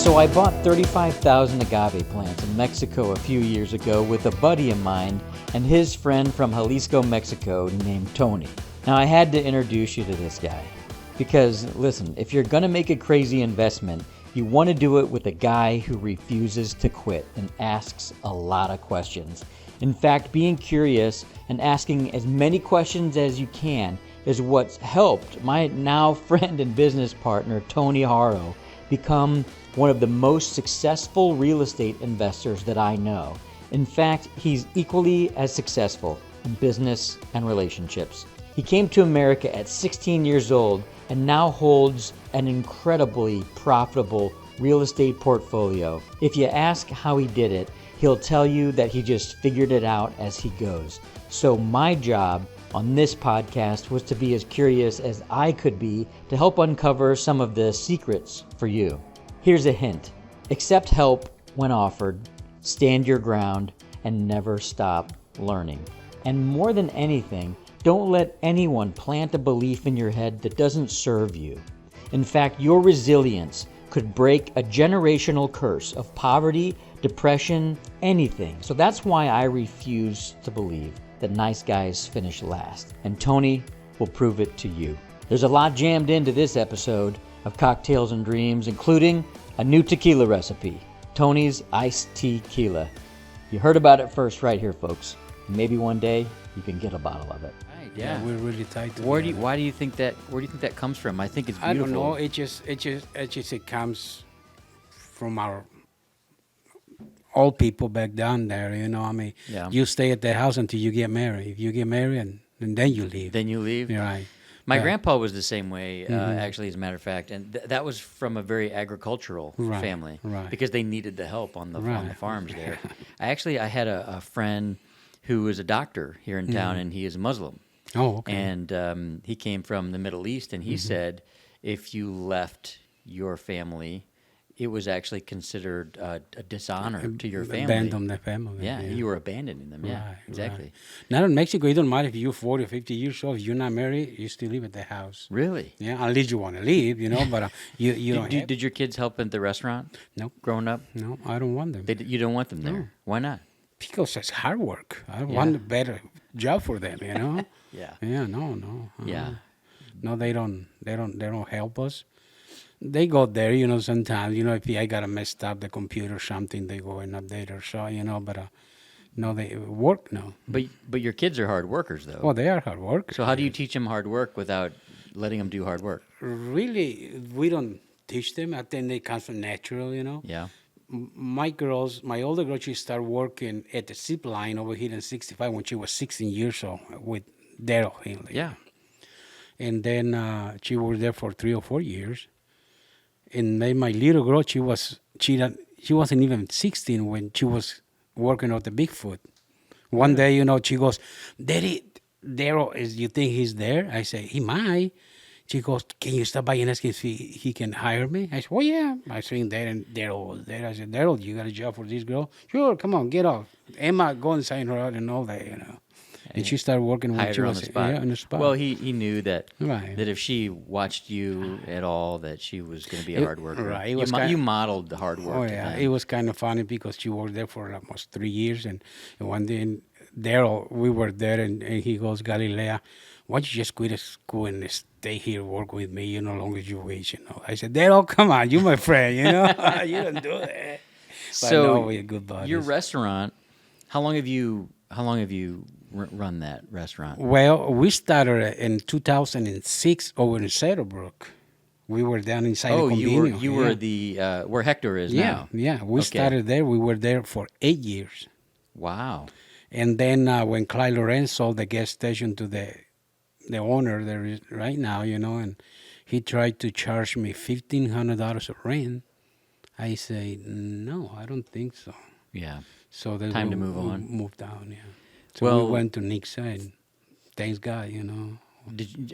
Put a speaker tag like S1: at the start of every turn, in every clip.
S1: So I bought 35,000 agave plants in Mexico a few years ago with a buddy of mine and his friend from Jalisco, Mexico named Tony. Now I had to introduce you to this guy because, listen, if you're going to make a crazy investment, you want to do it with a guy who refuses to quit and asks a lot of questions. In fact, being curious and asking as many questions as you can is what's helped my now friend and business partner, Tony Haro, become one of the most successful real estate investors that I know. In fact, he's equally as successful in business and relationships. He came to America at 16 years old and now holds an incredibly profitable real estate portfolio. If you ask how he did it, he'll tell you that he just figured it out as he goes. So my job on this podcast was to be as curious as I could be to help uncover some of the secrets for you. Here's a hint. Accept help when offered, stand your ground, and never stop learning. And more than anything, don't let anyone plant a belief in your head that doesn't serve you. In fact, your resilience could break a generational curse of poverty, depression, anything. So that's why I refuse to believe that nice guys finish last. And Tony will prove it to you. There's a lot jammed into this episode of Cocktails and Dreams, including a new tequila recipe, Tony's Iced Tequila. You heard about it first right here, folks. Maybe one day you can get a bottle of it.
S2: Right, yeah, we're really tight.
S1: Why do you think that comes from? I think it's beautiful.
S2: I don't know. It comes from our old people back down there. You know, I mean, you stay at the house until you get married. If you get married, and then you leave.
S1: Then you leave.
S2: You're right.
S1: My grandpa was the same way, actually, as a matter of fact, and that was from a very agricultural family, because they needed the help on the farms there. I had a friend who was a doctor here in town, and he is Muslim.
S2: Oh, okay.
S1: And he came from the Middle East, and he said if you left your family, it was actually considered a dishonor to your family.
S2: Abandon the family.
S1: Yeah, you were abandoning them. Yeah, exactly.
S2: Right. Now in Mexico, it don't matter if you're 40 or 50 years old. If you're not married, you still live at the house.
S1: Really?
S2: Yeah, unless you want to leave, you know. But you don't.
S1: Did your kids help at the restaurant?
S2: No.
S1: Growing up?
S2: No, I don't want them.
S1: You don't want them there?
S2: No.
S1: Why not?
S2: Because it's hard work. I want a better job for them, you know.
S1: Yeah.
S2: Yeah. No.
S1: Yeah.
S2: No, they don't help us. They go there, you know, sometimes, you know, if I got a messed up the computer or something, they go and update or so, you know, but no, they work, no.
S1: But your kids are hard workers, though.
S2: Well, they are hard work.
S1: So how do you teach them hard work without letting them do hard work?
S2: Really, we don't teach them. I think they come from natural, you know.
S1: Yeah.
S2: My older girl, she started working at the zip line over here in 65 when she was 16 years old with Daryl Hinley.
S1: Yeah.
S2: And then she worked there for 3 or 4 years. And then my little girl, she wasn't even 16 when she was working on the Bigfoot. One day, you know, she goes, "Daddy, Daryl, you think he's there?" I say, "He might." She goes, "Can you stop by and ask if he can hire me?" I said, "Well, yeah." I seen there, and Daryl was there. I said, "Daryl, you got a job for this girl?" "Sure, come on, get off." Emma, go and sign her out and all that, you know. And she started working when she was on the spot.
S1: Well, he knew that
S2: that
S1: if she watched you at all, that she was going to be a hard worker.
S2: Right.
S1: You modeled the hard work.
S2: Oh, yeah. It was kind of funny because she worked there for almost 3 years. And one day, Daryl, we were there, and he goes, "Galilea, why don't you just quit school and stay here, work with me, you know, long as you wait, you know." I said, "Daryl, come on, you're my friend, you know. You don't do that." But
S1: So
S2: no, we're good buddies.
S1: Your restaurant, how long have you run that restaurant?
S2: Well, we started in 2006 over in Saddlebrook. We were down inside the convenience.
S1: You were the where Hector is now.
S2: Yeah. We started there. We were there for 8 years.
S1: Wow.
S2: And then when Clyde Lorenz sold the gas station to the owner there is right now, you know, and he tried to charge me $1,500 of rent, I say, "No, I don't think so."
S1: Yeah.
S2: So
S1: time to move on.
S2: Moved down, yeah. So we went to Nick's side. Thanks God, you know.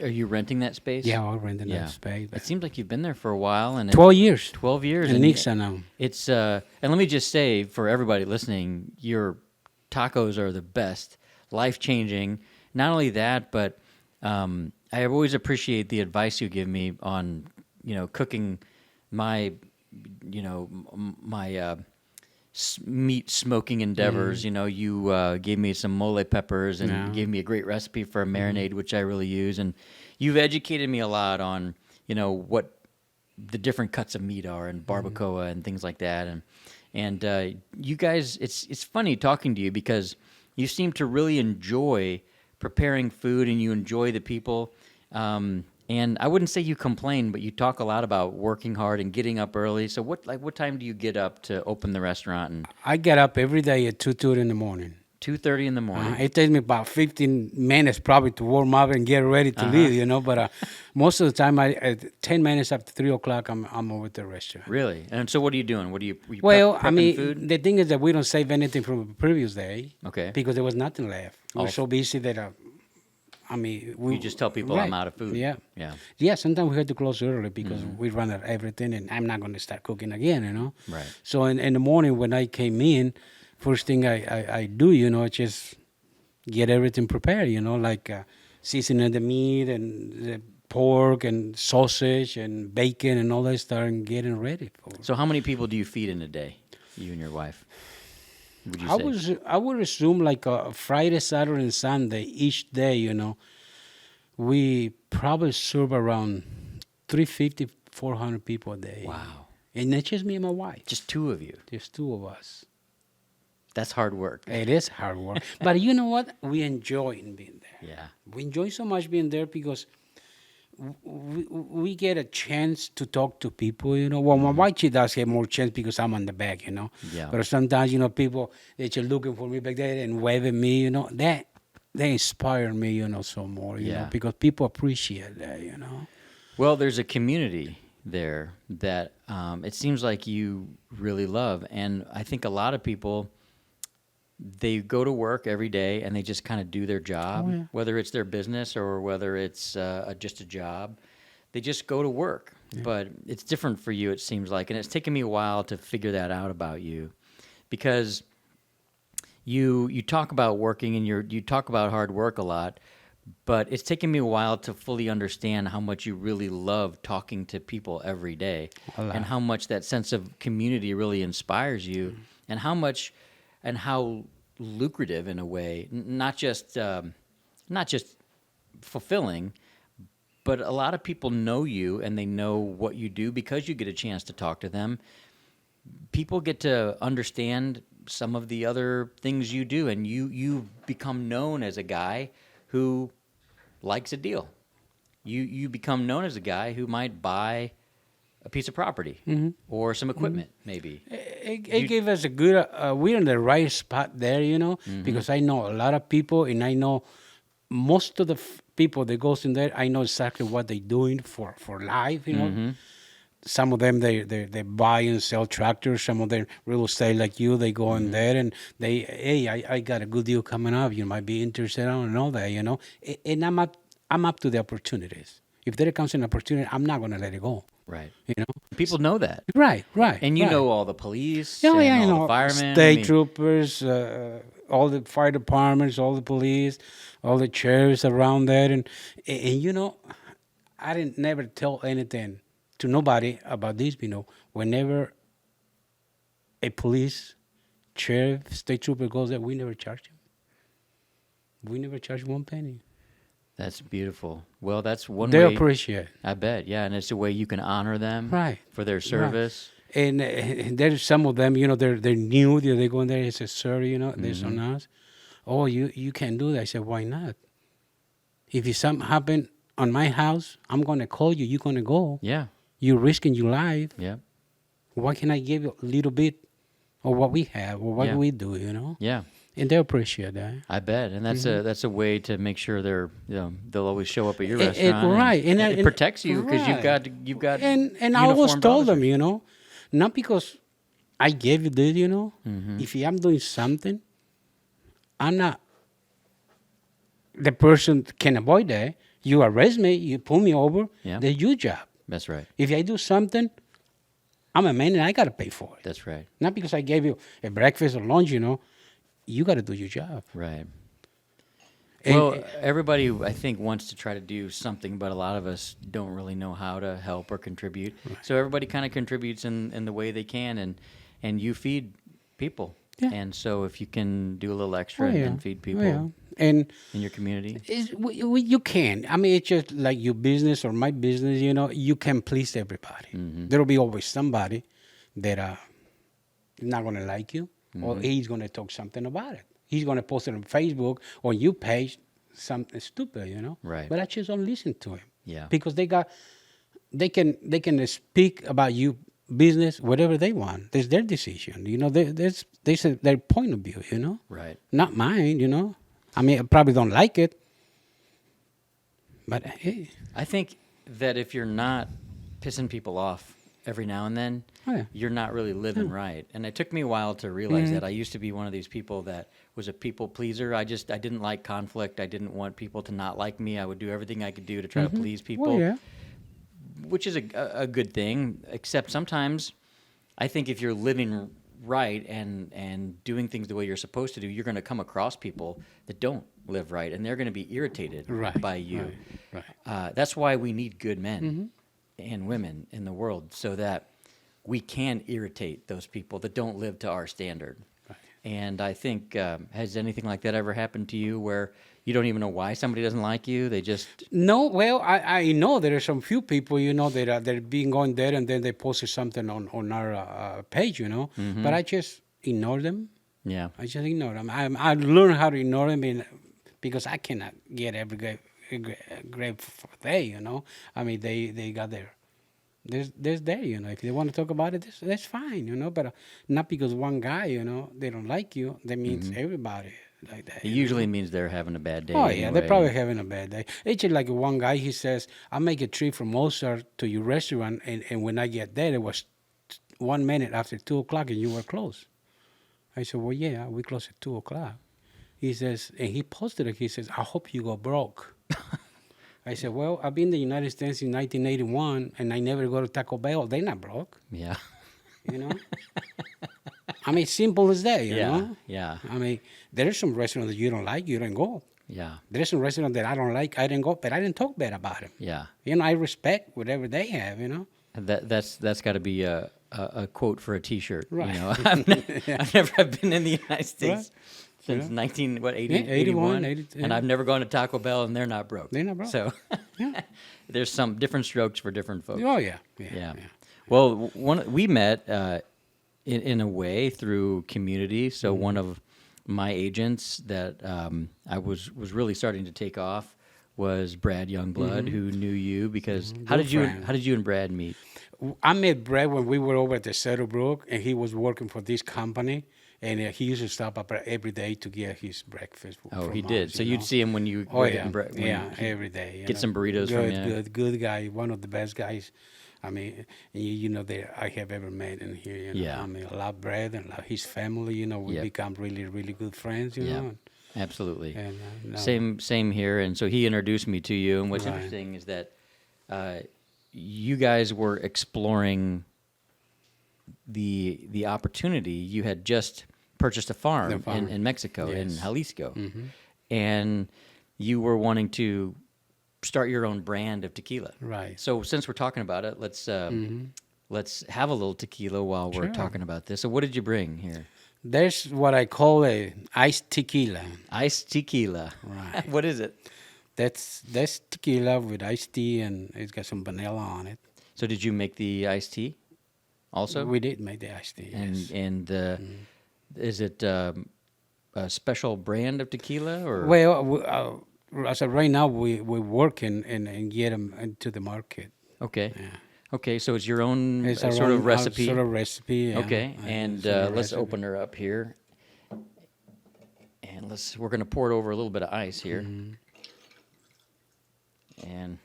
S1: Are you renting that space?
S2: Yeah, I'm renting that space.
S1: It seems like you've been there for a while.
S2: 12 years.
S1: 12 years.
S2: And Nick's now.
S1: It's and let me just say for everybody listening, your tacos are the best, life-changing. Not only that, but I always appreciate the advice you give me on, you know, cooking my my meat smoking endeavors. You gave me some mole peppers and gave me a great recipe for a marinade, which I really use. And you've educated me a lot on, what the different cuts of meat are and barbacoa and things like that. And you guys, it's funny talking to you because you seem to really enjoy preparing food and you enjoy the people. And I wouldn't say you complain, but you talk a lot about working hard and getting up early. So what time do you get up to open the restaurant? And
S2: I get up every day at 2:30 in the morning.
S1: 2:30 in the morning.
S2: It takes me about 15 minutes probably to warm up and get ready to leave, But most of the time, 10 minutes after 3 o'clock, I'm over at the restaurant.
S1: Really? And so what are you doing? What are you
S2: Well,
S1: prepping food?
S2: the thing is that we don't save anything from the previous day.
S1: Okay.
S2: Because there was nothing left. We're so busy that,
S1: you just tell people I'm out of food.
S2: Yeah.
S1: Yeah.
S2: Yeah, sometimes we had to close early because we run out of everything, and I'm not going to start cooking again,
S1: Right.
S2: So in the morning when I came in, first thing I do, just get everything prepared, like seasoning the meat and the pork and sausage and bacon and all that stuff and getting ready for it.
S1: So how many people do you feed in a day, you and your wife? Would you say?
S2: I would assume like Friday, Saturday, and Sunday each day, we probably serve around 350, 400 people a day.
S1: Wow.
S2: And that's just me and my wife.
S1: Just two of you.
S2: Just two of us.
S1: That's hard work.
S2: It is hard work. But you know what? We enjoy being there.
S1: Yeah.
S2: We enjoy so much being there because we get a chance to talk to people, Well, my wife, she does get more chance because I'm on the back,
S1: Yeah.
S2: But sometimes, people, they're just looking for me back there and waving me, That they inspire me, so more, you know, because people appreciate that,
S1: Well, there's a community there that it seems like you really love. And I think a lot of people, they go to work every day and they just kind of do their job, whether it's their business or whether it's just a job. They just go to work. Yeah. But it's different for you, it seems like. And it's taken me a while to figure that out about you because you talk about working and you talk about hard work a lot, but it's taken me a while to fully understand how much you really love talking to people every day and how much that sense of community really inspires you and how lucrative in a way, not just fulfilling, but a lot of people know you and they know what you do because you get a chance to talk to them. People get to understand some of the other things you do, and you become known as a guy who likes a deal. You become known as a guy who might buy a piece of property or some equipment, maybe.
S2: It gave us a good, we're in the right spot there, because I know a lot of people, and I know most of the people that goes in there, I know exactly what they're doing for life, Some of them, they buy and sell tractors. Some of them real estate like you, they go in there and I got a good deal coming up. You might be interested in all that, And I'm up to the opportunities. If there comes an opportunity, I'm not going to let it go.
S1: Right. People know that.
S2: Right.
S1: And you know all the police,
S2: all
S1: the firemen.
S2: State troopers, all the fire departments, all the police, all the sheriffs around there. And I didn't never tell anything to nobody about this, whenever a police, sheriff, state trooper goes there, we never charge him. We never charge one penny.
S1: That's beautiful. Well, that's one
S2: way.
S1: They
S2: appreciate it.
S1: I bet, yeah. And it's a way you can honor them for their service.
S2: Right. And there's some of them, they're new. They go in there and say, sir, this on us. Oh, you can't do that. I said, why not? If something happen on my house, I'm going to call you. You're going to go.
S1: Yeah.
S2: You're risking your life.
S1: Yeah.
S2: Why can I give you a little bit of what we have or what we do,
S1: Yeah.
S2: And they appreciate that.
S1: I bet, and that's a way to make sure they'll always show up at your restaurant.
S2: Right,
S1: and it protects you because you've got.
S2: And I always told them, not because I gave you this, if I'm doing something, I'm not the person can avoid that. You arrest me, you pull me over.
S1: Yeah.
S2: That's your job.
S1: That's right.
S2: If I do something, I'm a man and I got to pay for it.
S1: That's right.
S2: Not because I gave you a breakfast or lunch, you got to do your job.
S1: Right. Well, everybody, I think, wants to try to do something, but a lot of us don't really know how to help or contribute.
S2: Right.
S1: So everybody kind of contributes in the way they can, and you feed people.
S2: Yeah.
S1: And so if you can do a little extra and feed people
S2: And
S1: in your community.
S2: you can. I mean, it's just like your business or my business, you can please everybody. There will be always somebody that is not going to like you, or he's going to talk something about it. He's going to post it on Facebook or your page, something stupid,
S1: Right.
S2: But I just don't listen to him.
S1: Yeah.
S2: Because they can speak about you business whatever they want. It's their decision. There's their point of view.
S1: Right.
S2: Not mine. I mean, I probably don't like it, but hey.
S1: I think that if you're not pissing people off every now and then, you're not really living right. And it took me a while to realize that. I used to be one of these people that was a people pleaser. I didn't like conflict. I didn't want people to not like me. I would do everything I could do to try to please people, which is a good thing, except sometimes I think if you're living right and doing things the way you're supposed to do, you're going to come across people that don't live right, and they're going to be irritated by you. Right. That's why we need good men and women in the world, so that we can irritate those people that don't live to our standard. Right. And I think, has anything like that ever happened to you where you don't even know why somebody doesn't like you? They just...
S2: No, well, I know there are some few people, that they're being going there and then they posted something on our page, But I just ignore them.
S1: Yeah.
S2: I just ignore them. I learned how to ignore them because I cannot get every great for day, I mean, they got their... There's there, if they want to talk about it, that's fine, but not because one guy, they don't like you, that means everybody like that.
S1: It usually means they're having a bad day.
S2: Oh,
S1: anyway.
S2: yeah, they're probably having a bad day. It's just like one guy, he says, I make a trip from Mozart to your restaurant, and when I get there, it was 1 minute after 2 o'clock and you were closed. I said, well, yeah, we close at 2 o'clock. He says, and he posted it, he says, I hope you go broke. I said, well, I've been in the United States in 1981, and I never go to Taco Bell. They're not broke.
S1: Yeah.
S2: I mean, simple as that, you know?
S1: Yeah.
S2: I mean, there are some restaurants that you don't like, you don't go.
S1: Yeah.
S2: There's some restaurants that I don't like, I didn't go, but I didn't talk bad about them.
S1: Yeah.
S2: I respect whatever they have,
S1: That's got to be a quote for a T-shirt.
S2: Right.
S1: I've been in the United States since
S2: 81,
S1: and I've never gone to Taco Bell, and they're not broke.
S2: They're not broke.
S1: So there's some different strokes for different folks.
S2: Oh, yeah.
S1: Well, we met in a way through community. So one of my agents that I was really starting to take off was Brad Youngblood, who knew you because how did you and Brad meet?
S2: I met Brad when we were over at the Settlebrook, and he was working for this company, and he used to stop up every day to get his breakfast.
S1: Oh, he did. So you'd see him when you
S2: every day.
S1: Get some burritos from you.
S2: Good guy, one of the best guys. I mean, that I have ever met in here. I mean, I love Brad and love his family. We become really, really good friends. know.
S1: Absolutely.
S2: And,
S1: Same here. And so he introduced me to you. And what's interesting is that you guys were exploring the opportunity. You had just purchased a farm. In Mexico, in Jalisco. And you were wanting to start your own brand of tequila.
S2: Right.
S1: So since we're talking about it, let's have a little tequila while we're talking about this. So what did you bring here?
S2: There's what I call a iced tequila.
S1: Iced tequila.
S2: Right.
S1: What is it?
S2: That's tequila with iced tea, and it's got some vanilla on it.
S1: So did you make the iced tea also?
S2: We did make the iced tea,
S1: And is it a special brand of tequila? Or?
S2: Well, as of right now, we're working and get them into the market.
S1: Okay.
S2: Yeah.
S1: Okay, so it's your own
S2: recipe. Sort of recipe, yeah.
S1: Okay, and let's open her up here. And we're going to pour it over a little bit of ice here. And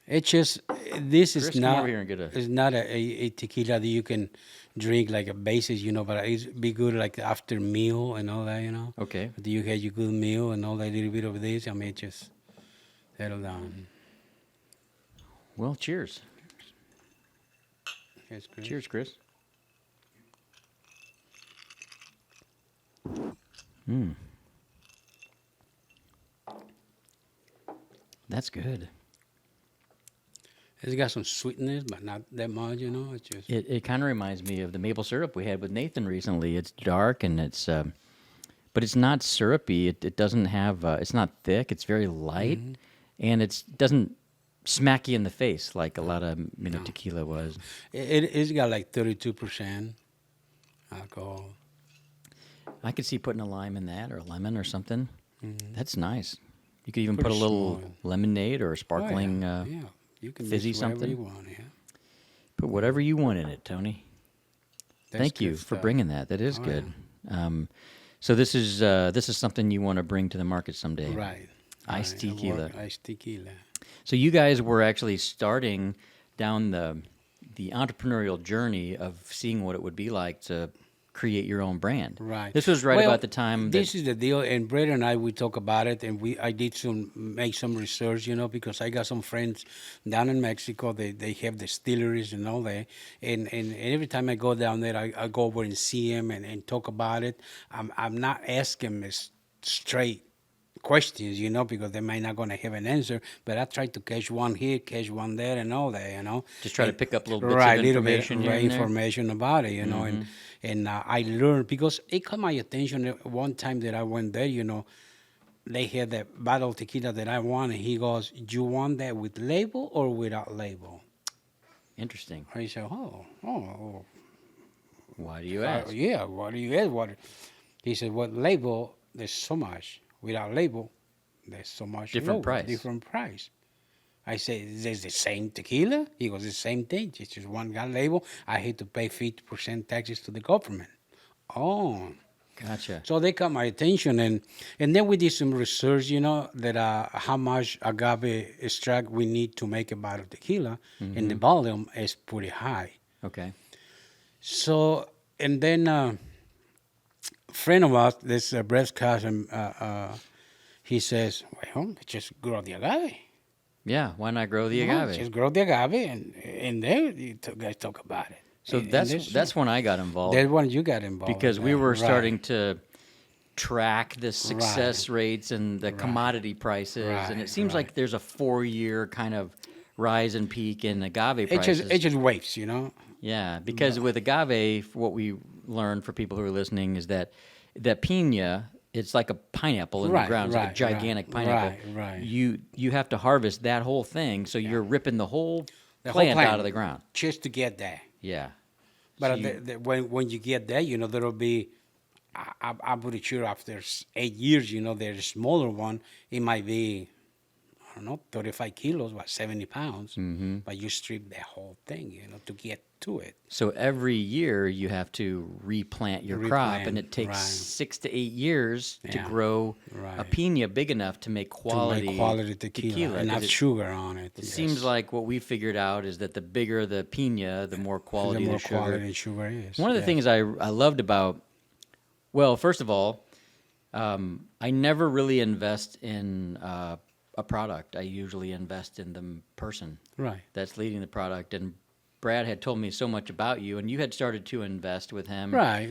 S2: it's just, this
S1: Chris,
S2: is not,
S1: come over here and get
S2: it's not a tequila that you can drink like a basis, but it'd be good like after meal and all that,
S1: Okay.
S2: After you had your good meal and all that little bit of this, I mean, just settle down.
S1: Well, cheers.
S2: Yes, Chris.
S1: Cheers, Chris. That's good.
S2: It's got some sweetness, but not that much, you know. It's just
S1: It kind of reminds me of the maple syrup we had with Nathan recently. It's dark and it's, but it's not syrupy. It doesn't have, it's not thick. It's very light, and it doesn't smack you in the face like a lot of tequila was.
S2: it's got like 32% alcohol.
S1: I could see putting a lime in that or a lemon or something. That's nice. You could even
S2: Pretty
S1: put a little
S2: small.
S1: lemonade or a sparkling
S2: Yeah, you can
S1: fizzy
S2: mix whatever
S1: something.
S2: you want. Yeah,
S1: Put whatever you want in it, Tony.
S2: That's
S1: Thank you
S2: good
S1: for
S2: stuff.
S1: bringing that. That is good. So this is something you want to bring to the market someday.
S2: Right.
S1: Iced tequila.
S2: Iced tequila.
S1: So you guys were actually starting down the entrepreneurial journey of seeing what it would be like to create your own brand.
S2: Right.
S1: This was right
S2: Well,
S1: about the time.
S2: This is the deal, and Brett and I, we talk about it, and I did make some research, you know, because I got some friends down in Mexico. They have distilleries and all that, and every time I go down there, I go over and see them and talk about it. I'm not asking them straight questions, you know, because they might not going to have an answer, but I try to catch one here, catch one there, and all that, you know.
S1: Just try to pick up little bits
S2: right,
S1: of
S2: little bit,
S1: information here
S2: right,
S1: and there.
S2: information about it, you know, and I learned because it caught my attention one time that I went there, you know. They had that bottle of tequila that I wanted. He goes, "You want that with label or without label?"
S1: Interesting.
S2: I said, "Oh,
S1: Why do you ask?
S2: yeah. What do you ask? What?" He said, "What label? There's so much. Without label, there's so much
S1: Different
S2: lower,
S1: price.
S2: Different price." I said, "Is this the same tequila?" He goes, "The same thing. It's just one got label. I had to pay 50% taxes to the government." Oh.
S1: Gotcha.
S2: So they caught my attention, and then we did some research, you know, that how much agave extract we need to make a bottle of tequila, and the volume is pretty high.
S1: Okay.
S2: So, and then a friend of ours, this Brett's cousin, he says, "Well, just grow the agave.
S1: Yeah. Why not grow the
S2: No,
S1: agave?
S2: just grow the agave, and then you guys talk about it."
S1: So
S2: And
S1: that's when I got involved.
S2: that's when you got involved.
S1: Because
S2: in
S1: we
S2: that.
S1: were
S2: Right.
S1: starting to track the success rates and the commodity prices, and it seems like there's a 4-year kind of rise and peak in agave prices.
S2: It just waves, you know.
S1: Yeah, because with agave, what we learned for people who are listening is that pina, it's like a pineapple in the ground, it's like a gigantic pineapple.
S2: Right.
S1: You have to harvest that whole thing, so you're ripping the whole plant out of the ground.
S2: Just to get there.
S1: Yeah.
S2: But
S1: So
S2: when you get there, you know, there'll be, I'm pretty sure after 8 years, you know, there's a smaller one. It might be, I don't know, 35 kilos, 70 pounds. But you strip the whole thing, you know, to get to it.
S1: So every year you have to replant your crop, and it takes 6 to 8 years to grow a pina big enough to make quality,
S2: tequila and
S1: 'cause
S2: have sugar on it.
S1: It seems like what we figured out is that the bigger the pina, the more quality
S2: the more
S1: the sugar.
S2: quality sugar is.
S1: One of the things I loved about, well, first of all, I never really invest in a product. I usually invest in the person that's leading the product. And Brad had told me so much about you, and you had started to invest with him.
S2: Right.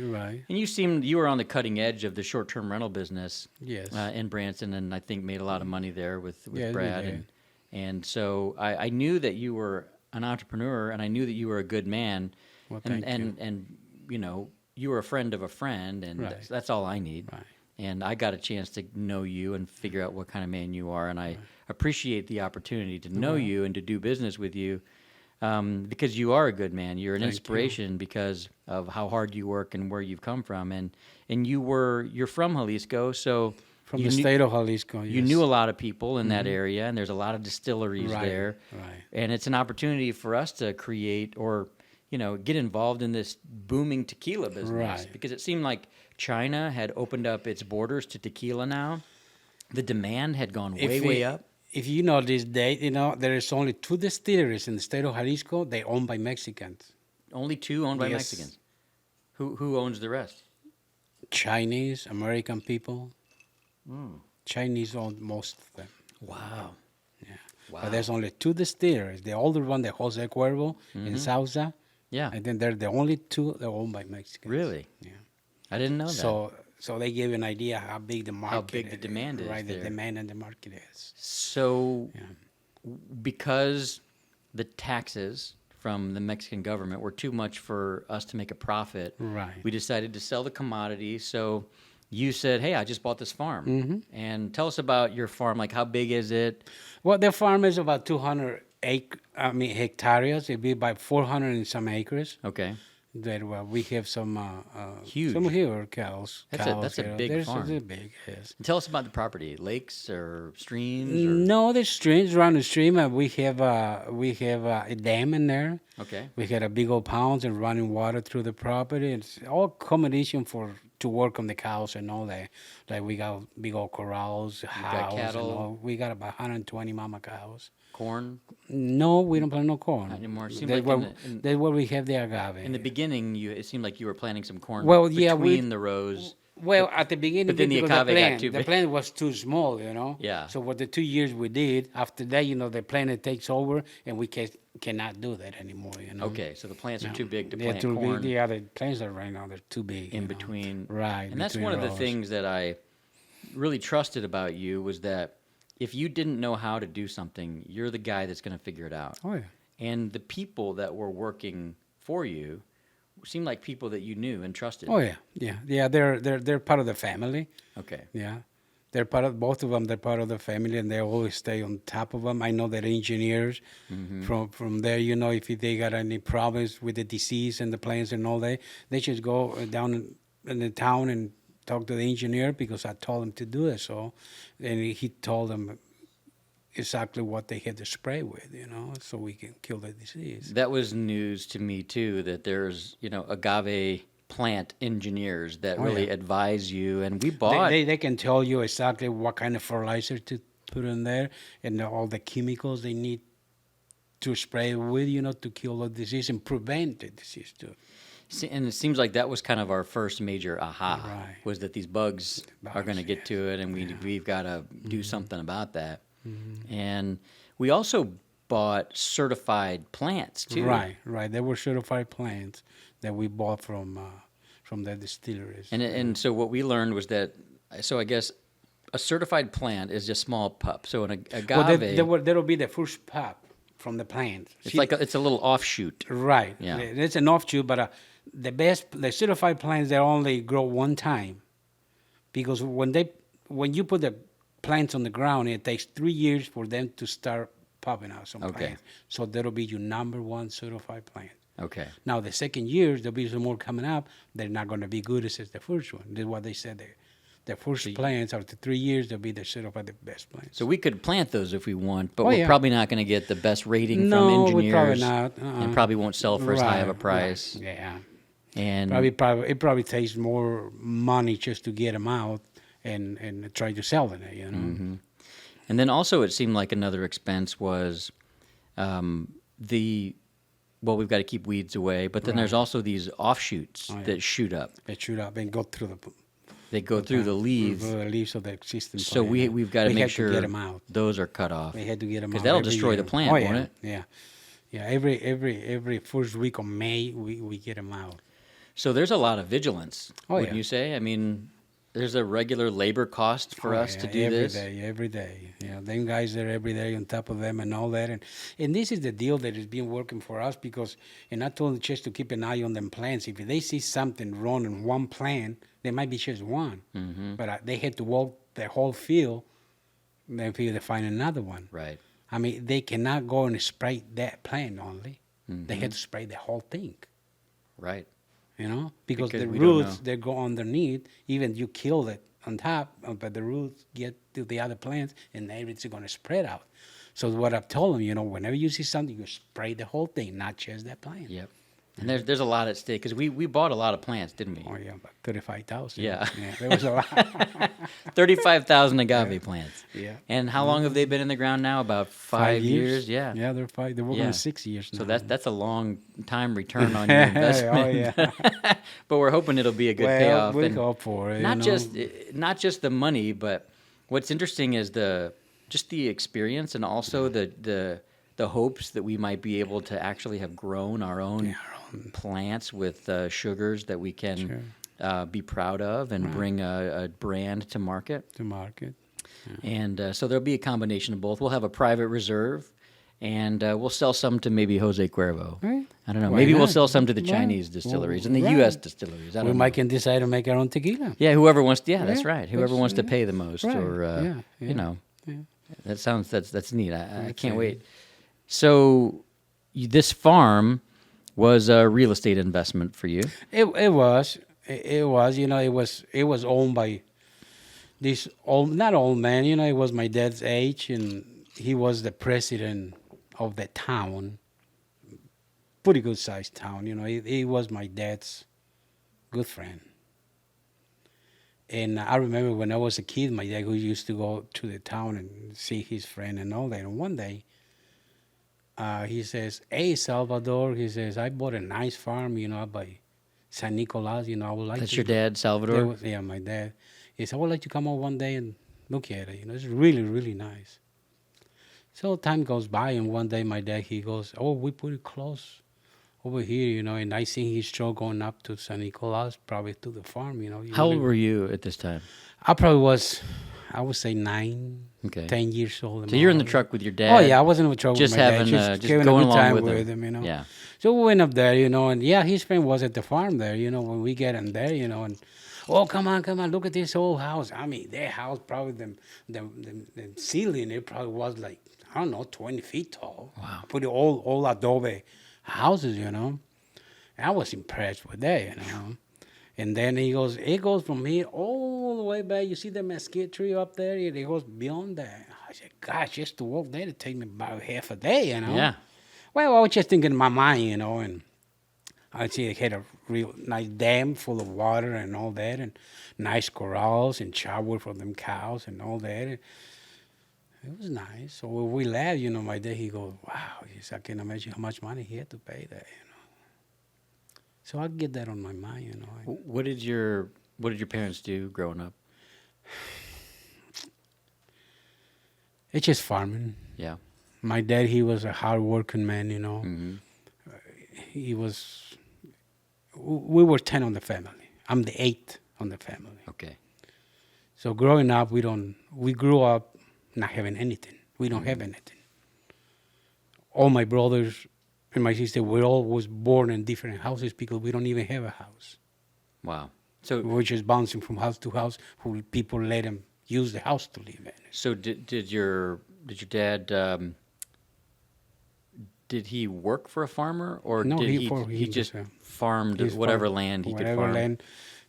S1: And you were on the cutting edge of the short-term rental business
S2: Yes.
S1: in Branson, and I think made a lot of money there with
S2: Yes, we
S1: Brad.
S2: did.
S1: And so I knew that you were an entrepreneur, and I knew that you were a good man.
S2: Well,
S1: and,
S2: thank you.
S1: And you know, you were a friend of a friend, and that's all I need.
S2: Right.
S1: And I got a chance to know you and figure out what kind of man you are, and I appreciate the opportunity to know you and to do business with you, because you are a good man. You're an inspiration because of how hard you work and where you've come from, and you're from Jalisco, so
S2: From the state of Jalisco,
S1: you knew a lot of people in that area, and there's a lot of distilleries there,
S2: Right.
S1: and it's an opportunity for us to create or get involved in this booming tequila business, because it seemed like China had opened up its borders to tequila now. The demand had gone way up.
S2: If you know this day, there is only 2 distilleries in the state of Jalisco. They're owned by Mexicans.
S1: Only 2 owned by
S2: Yes.
S1: Mexicans. Who owns the rest?
S2: Chinese, American people. Chinese own most of them.
S1: Wow.
S2: Yeah.
S1: Wow.
S2: But there's only 2 distilleries. The older one, the Jose Cuervo in Sauza.
S1: Yeah.
S2: And then they're the only 2 that are owned by Mexicans.
S1: Really?
S2: Yeah.
S1: I didn't know that.
S2: So So they give you an idea how big the market
S1: How big the demand is
S2: right,
S1: there.
S2: the demand and the market is.
S1: So,
S2: Yeah.
S1: because the taxes from the Mexican government were too much for us to make a profit,
S2: Right.
S1: we decided to sell the commodity. So, you said, "Hey, I just bought this farm."
S2: Mm-hmm.
S1: And tell us about your farm. Like, how big is it?
S2: Well, the farm is about 200 hectares. It'd be about 400 and some acres.
S1: Okay.
S2: That we have some
S1: Huge.
S2: some here cows.
S1: That's a
S2: here.
S1: big farm.
S2: It's a big, yes.
S1: Tell us about the property. Lakes or streams? Or...
S2: No, there's streams around the stream. We have a dam in there.
S1: Okay.
S2: We had a big old ponds and running water through the property. It's all accommodation to work on the cows and all that. Like we got big old corrals, house,
S1: cattle?
S2: and all. We got about 120 mama cows.
S1: Corn?
S2: No, we don't plant no corn.
S1: Not anymore. It seemed
S2: That's
S1: like
S2: that's where we have the agave.
S1: in the beginning, it seemed like you were planting some corn
S2: Well, yeah,
S1: between the rows.
S2: Well, at the beginning,
S1: But then the
S2: because
S1: agave got too
S2: the
S1: big.
S2: plant was too small, you know.
S1: Yeah.
S2: So what the 2 years we did, after that, you know, the plant takes over, and we cannot do that anymore, you know.
S1: Okay, so the plants are too big to
S2: They're
S1: plant
S2: too
S1: corn
S2: big. Yeah, the plants are right now, they're too big.
S1: in
S2: you know.
S1: between.
S2: Right.
S1: And that's
S2: between
S1: one of the
S2: rows.
S1: things that I really trusted about you was that if you didn't know how to do something, you're the guy that's going to figure it out.
S2: Oh, yeah.
S1: And the people that were working for you seemed like people that you knew and trusted.
S2: Oh, yeah. Yeah. Yeah, they're part of the family.
S1: Okay.
S2: Yeah. They're part of, both of them, they're part of the family, and they always stay on top of them. I know that engineers from there, you know, if they got any problems with the disease and the plants and all that, they just go down in the town and talk to the engineer because I told them to do it. So, and he told them exactly what they had to spray with, you know, so we can kill the disease.
S1: That was news to me too, that there's, agave plant engineers that really
S2: yeah.
S1: advise you. And we bought...
S2: They can tell you exactly what kind of fertilizer to put in there and all the chemicals they need to spray with, you know, to kill the disease and prevent the disease too.
S1: And it seems like that was kind of our first major aha,
S2: Right.
S1: was that these bugs are going to get
S2: yes.
S1: to it, and we've got to do something about that. And we also bought certified plants too.
S2: Right. They were certified plants that we bought from the distilleries.
S1: And so what we learned was that, so I guess a certified plant is just small pup. So an agave,
S2: Well, that'll be the first pup from the plant.
S1: it's a little offshoot.
S2: Right.
S1: Yeah.
S2: It's an offshoot, but the certified plants, they only grow one time. Because when you put the plants on the ground, it takes 3 years for them to start popping out some
S1: Okay.
S2: plants. So that'll be your number one certified plant.
S1: Okay.
S2: Now, the second year, there'll be some more coming up. They're not going to be good as the first one. That's what they said there. The first plants, after 3 years, they'll be the certified the best plants.
S1: So we could plant those if we want, but
S2: Oh,
S1: we're
S2: yeah.
S1: probably not going to get the best rating
S2: No,
S1: from
S2: we
S1: engineers.
S2: probably not.
S1: And probably won't sell for as high of a
S2: Right,
S1: price.
S2: right. Yeah.
S1: And
S2: It probably takes more money just to get them out and try to sell them, you know.
S1: And then also it seemed like another expense was we've got to keep weeds away, but then there's also these offshoots that shoot up.
S2: They shoot up and go through
S1: They go through the leaves.
S2: the leaves of the existing
S1: So
S2: plant.
S1: we've got to make
S2: had
S1: sure
S2: to get them out.
S1: those are cut off.
S2: We had to get them out.
S1: Because that'll
S2: every
S1: destroy
S2: year.
S1: the plant,
S2: Oh,
S1: won't
S2: yeah.
S1: it?
S2: Yeah. Yeah, every first week of May, we get them out.
S1: So there's a lot of vigilance, wouldn't
S2: yeah.
S1: you say? I mean, there's a regular labor cost for us to do this.
S2: Every day. Yeah, them guys are every day on top of them and all that. And this is the deal that has been working for us because, and I told them just to keep an eye on them plants. If they see something wrong in one plant, there might be just one. But they had to walk the whole field until they find another one.
S1: Right.
S2: I mean, they cannot go and spray that plant only. They had to spray the whole thing.
S1: Right.
S2: You know, because the
S1: we don't
S2: roots
S1: know.
S2: they go underneath. Even you kill it on top, but the roots get to the other plants, and everything's going to spread out. So what I've told them, you know, whenever you see something, you spray the whole thing, not just that plant.
S1: Yep. And there's a lot at stake because we bought a lot of plants, didn't we?
S2: Oh yeah, about 35,000.
S1: Yeah.
S2: There was a lot.
S1: 35,000 agave plants.
S2: Yeah.
S1: And how long have they been in the ground now? About 5 years? Yeah.
S2: Yeah, they're 5. They're working
S1: Yeah.
S2: on 6 years now.
S1: So that's a long time return on your investment.
S2: Oh yeah.
S1: But we're hoping it'll be a good
S2: Well,
S1: payoff.
S2: we
S1: And
S2: hope for it.
S1: not
S2: you know.
S1: not just the money, but what's interesting is the experience and also the hopes that we might be able to actually have grown our own plants with sugars that we can be proud of and bring a brand to market.
S2: To market.
S1: And so there'll be a combination of both. We'll have a private reserve, and we'll sell some to maybe Jose Cuervo.
S2: Right.
S1: I don't know.
S2: Why
S1: Maybe we'll
S2: not?
S1: sell some to the
S2: Right.
S1: Chinese distilleries and the
S2: Right.
S1: U.S. distilleries. I
S2: We
S1: don't
S2: might
S1: know.
S2: can decide to make our own tequila.
S1: Yeah, whoever wants. Yeah, that's
S2: Yeah,
S1: right. Whoever
S2: that's-
S1: wants to
S2: yeah.
S1: pay the most,
S2: Right.
S1: or
S2: Yeah,
S1: you
S2: yeah,
S1: know,
S2: yeah.
S1: that's neat. I
S2: That's
S1: can't
S2: it.
S1: wait. So this farm was a real estate investment for you.
S2: It was. You know, it was owned by this not old man. You know, it was my dad's age, and he was the president of the town. Pretty good sized town. You know, he was my dad's good friend. And I remember when I was a kid, my dad who used to go to the town and see his friend and all that. And one day, he says, "Hey, Salvador," he says, "I bought a nice farm, you know, by San Nicolas. You know, I would like
S1: That's
S2: to."
S1: your dad, Salvador.
S2: Yeah, my dad. He said, "I would like to come over one day and look at it. You know, it's really, really nice." So time goes by, and one day my dad, he goes, "Oh, we put it close over here, you know," and I see his truck going up to San Nicolas, probably to the farm, you know.
S1: How old were you at this time?
S2: I probably was, I would say 9,
S1: Okay.
S2: 10 years old.
S1: So you're in the
S2: more.
S1: truck with your dad.
S2: Oh, yeah, I was in the truck
S1: just
S2: with my
S1: having,
S2: dad.
S1: just
S2: having
S1: going
S2: a good
S1: along
S2: time
S1: with
S2: him, you know.
S1: Yeah.
S2: So we went up there, you know, and yeah, his friend was at the farm there, you know, when we get in there, you know, and oh, come on, look at this old house. I mean, their house, probably the ceiling, it probably was like, I don't know, 20 feet tall.
S1: Wow.
S2: Pretty old adobe houses, you know. I was impressed with that, you know. And then he goes, it goes from here all the way back. You see the mesquite tree up there? It goes beyond that. I said, gosh, just to walk there, it'd take me about half a day, you know.
S1: Yeah.
S2: Well, I was just thinking in my mind, you know, and I see it had a real nice dam full of water and all that, and nice corrals and shower for them cows and all that. It was nice. So when we left, you know, my dad, he goes, wow, he said, I can't imagine how much money he had to pay that, you know. So I get that on my mind, you know.
S1: What did your parents do growing up?
S2: It's just farming.
S1: Yeah.
S2: My dad, he was a hard-working man, you know.
S1: Mm-hmm.
S2: We were 10 on the family. I'm the 8th on the family.
S1: Okay.
S2: So growing up, we grew up not having anything. We don't have anything. All my brothers and my sister, we all was born in different houses because we don't even have a house.
S1: Wow. So
S2: We're just bouncing from house to house. Who people let them use the house to live in.
S1: So did your dad did he work for a farmer, or
S2: No,
S1: did
S2: he
S1: he just
S2: was,
S1: farmed
S2: He's
S1: whatever
S2: farm-
S1: land he could
S2: whatever
S1: farm?
S2: land.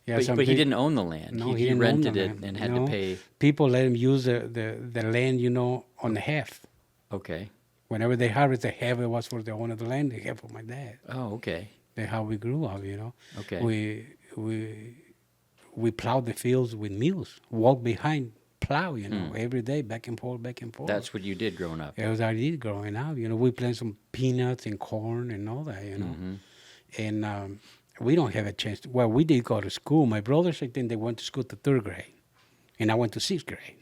S2: Yeah,
S1: But
S2: some
S1: he
S2: peop-
S1: didn't own the land.
S2: No,
S1: he
S2: didn't own
S1: rented
S2: the
S1: it
S2: land.
S1: and had
S2: No.
S1: to pay.
S2: People let him use the land, you know, on the half.
S1: Okay.
S2: Whenever they harvest, the half it was for the owner of the land, the half for my dad.
S1: Oh, okay.
S2: That's how we grew up, you know.
S1: Okay.
S2: We plowed the fields with mules, walk behind plow, you know, every day, back and forth, back and forth.
S1: That's what you did growing up.
S2: It was I did growing up, you know. We planted some peanuts and corn and all that, you know. And we don't have a chance. Well, we did go to school. My brothers, I think they went to school to 3rd grade, and I went to 6th grade.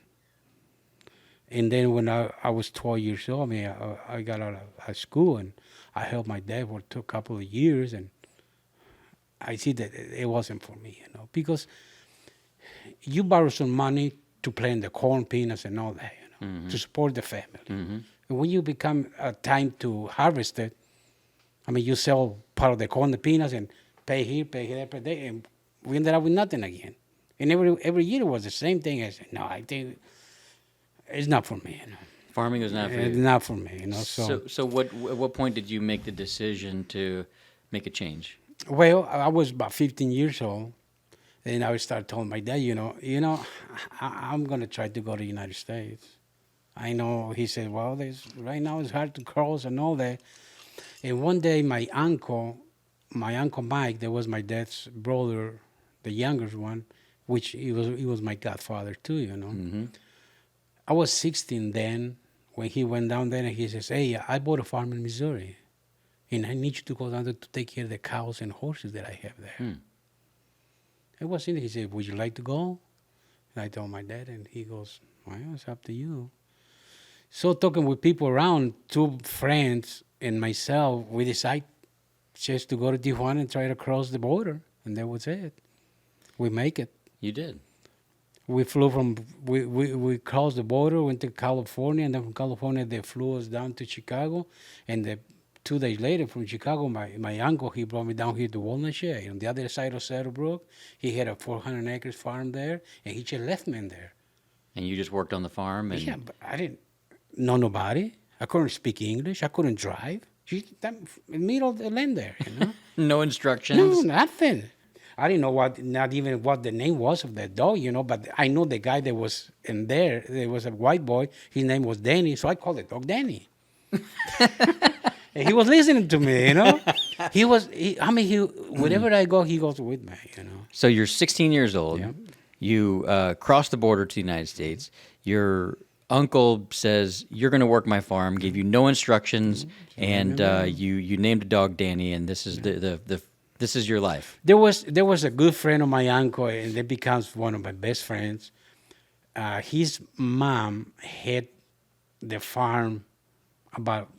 S2: And then when I was 12 years old, I mean, I got out of school, and I helped my dad for a couple of years, and I see that it wasn't for me, you know, because you borrow some money to plant the corn, peanuts, and all that, you know, to support the family. And when you become time to harvest it, I mean, you sell part of the corn, the peanuts, and pay here, pay there, and we ended up with nothing again. And every year it was the same thing. I said, no, I think it's not for me, you know.
S1: Farming was not for
S2: It's
S1: you.
S2: not for me, you know.
S1: So at what point did you make the decision to make a change?
S2: Well, I was about 15 years old, and I started telling my dad, I'm going to try to go to the United States. I know, he said, well, right now it's hard to cross and all that. And one day my uncle Mike, that was my dad's brother, the youngest one, which he was my godfather too, you know. I was 16 then when he went down there, and he says, hey, I bought a farm in Missouri, and I need you to go down there to take care of the cows and horses that I have there. I was in there. He said, would you like to go? And I told my dad, and he goes, well, it's up to you. So talking with people around, 2 friends and myself, we decided just to go to Tijuana and try to cross the border, and that was it. We make it.
S1: You did.
S2: We flew we crossed the border, went to California, and then from California they flew us down to Chicago. And 2 days later from Chicago, my uncle, he brought me down here to Walnut Shade. On the other side of Saddlebrook, he had a 400 acres farm there, and he just left me in there.
S1: And you just worked on the farm? And
S2: Yeah, but I didn't know nobody. I couldn't speak English. I couldn't drive. In the middle of the land there, you know?
S1: No instructions?
S2: No, nothing. I didn't know not even what the name was of that dog, you know, but I know the guy that was in there. There was a white boy. His name was Danny, so I called the dog Danny. And he was listening to me, you know. Wherever I go, he goes with me, you know.
S1: So you're 16 years old.
S2: Yeah.
S1: You cross the border to the United States. Your uncle says, you're going to work my farm, gave you no instructions, and you named a dog Danny, and this is this is your life.
S2: There was a good friend of my uncle, and that becomes one of my best friends. His mom had the farm about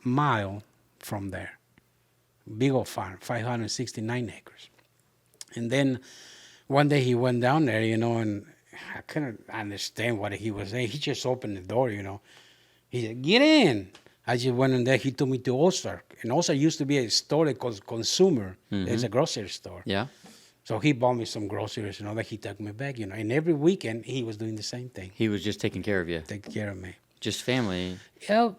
S2: a mile from there. Big old farm, 569 acres. And then one day he went down there, you know, and I couldn't understand what he was saying. He just opened the door, you know. He said, "Get in." I just went in there. He took me to Ozark. And Ozark used to be a store called Consumer. Mm-hmm. It's a grocery store.
S1: Yeah.
S2: So he bought me some groceries and all that. He took me back, you know. And every weekend, he was doing the same thing.
S1: He was just taking care of you.
S2: Taking care of me.
S1: Just family.
S2: Yeah.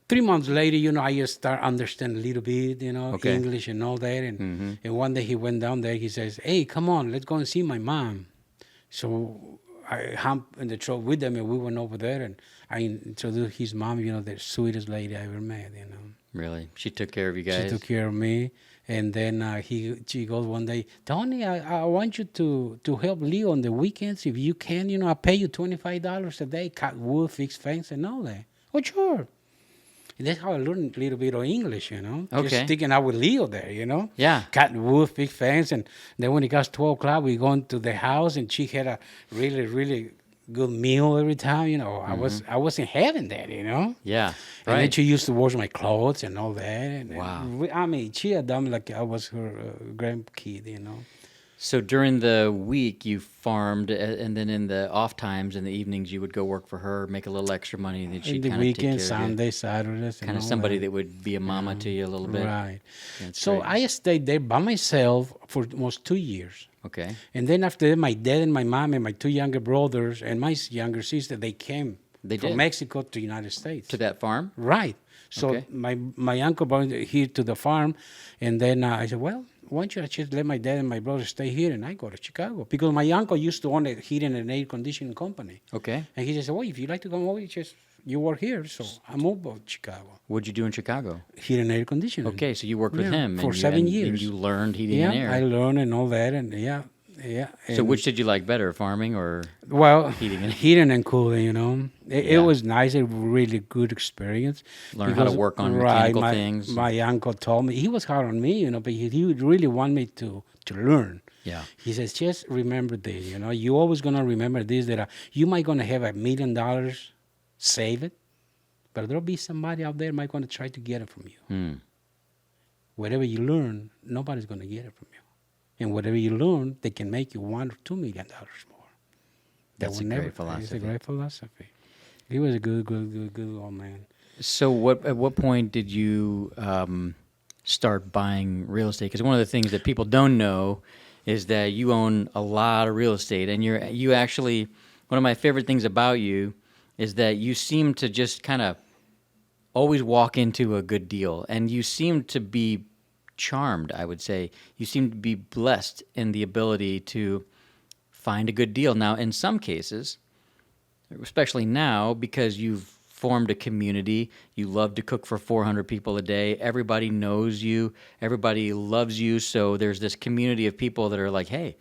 S2: 3 months later, you know, I just start understanding a little bit, you know, English and all that. And one day he went down there. He says, "Hey, come on, let's go and see my mom." So I humped in the truck with them, and we went over there. And I introduced his mom, you know, the sweetest lady I ever met, you know.
S1: Really? She took care of you guys?
S2: She took care of me. And then she goes one day, "Tony, I want you to help Leo on the weekends if you can. You know, I'll pay you $25 a day, cut wood, fix fence, and all that." "Oh, sure." And that's how I learned a little bit of English, you know.
S1: Okay.
S2: Just sticking out with Leo there, you know.
S1: Yeah.
S2: Cut wood, fix fence. And then when it got 12 o'clock, we go into the house, and she had a really, really good meal every time, you know. I was in heaven there, you know.
S1: Yeah.
S2: And then she used to wash my clothes and all that. And
S1: Wow.
S2: I mean, she had done me like I was her grandkid, you know.
S1: So during the week you farmed, and then in the off times in the evenings you would go work for her, make a little extra money, and then she'd
S2: In the
S1: kind of take care
S2: weekend,
S1: of you.
S2: Sunday, Saturdays.
S1: Kind of somebody that would be a mama to you a little bit.
S2: Right.
S1: That's
S2: So
S1: great.
S2: I stayed there by myself for almost 2 years.
S1: Okay.
S2: And then after that, my dad and my mom and my 2 younger brothers and my younger sister, they came from Mexico to the United States.
S1: To that farm?
S2: Right. So
S1: Okay.
S2: my uncle brought me here to the farm, and then I said, "Well, why don't you just let my dad and my brother stay here, and I go to Chicago?" Because my uncle used to own a heating and air conditioning company.
S1: Okay.
S2: And he just said, "Well, if you like to come over, you work here." So I moved to Chicago.
S1: What'd you do in Chicago?
S2: Heating and air conditioning.
S1: Okay, so you worked with him
S2: for
S1: and
S2: 7
S1: and
S2: years.
S1: you learned heating
S2: Yeah,
S1: and air.
S2: I learned and all that, and yeah.
S1: So which did you like better, farming or
S2: Well,
S1: heating
S2: and cooling, you know. It was nice, a really good experience.
S1: Learn how to work on mechanical things?
S2: My uncle told me, he was hard on me, you know, but he really wanted me to learn.
S1: Yeah.
S2: He says, just remember this, you know. You're always going to remember this, that you might going to have $1 million, save it, but there'll be somebody out there might going to try to get it from you. Whatever you learn, nobody's going to get it from you. And whatever you learn, they can make you $1 or $2 million more.
S1: That's a great philosophy.
S2: It's a great philosophy. He was a good old man.
S1: So at what point did you start buying real estate? Because one of the things that people don't know is that you own a lot of real estate, and you actually, one of my favorite things about you is that you seem to just kind of always walk into a good deal, and you seem to be charmed, I would say. You seem to be blessed in the ability to find a good deal. Now, in some cases, especially now, because you've formed a community, you love to cook for 400 people a day, everybody knows you, everybody loves you, so there's this community of people that are like, hey,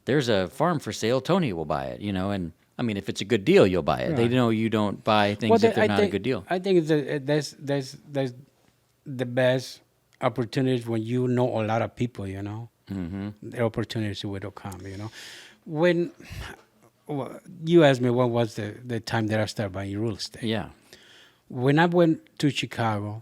S1: there's a farm for sale, Tony will buy it, you know, and I mean, if it's a good deal, you'll buy it. Right. They know you don't buy things if they're not a good deal.
S2: I think that's the best opportunities when you know a lot of people, you know. The opportunities will come, you know. When you asked me what was the time that I started buying real estate.
S1: Yeah.
S2: When I went to Chicago,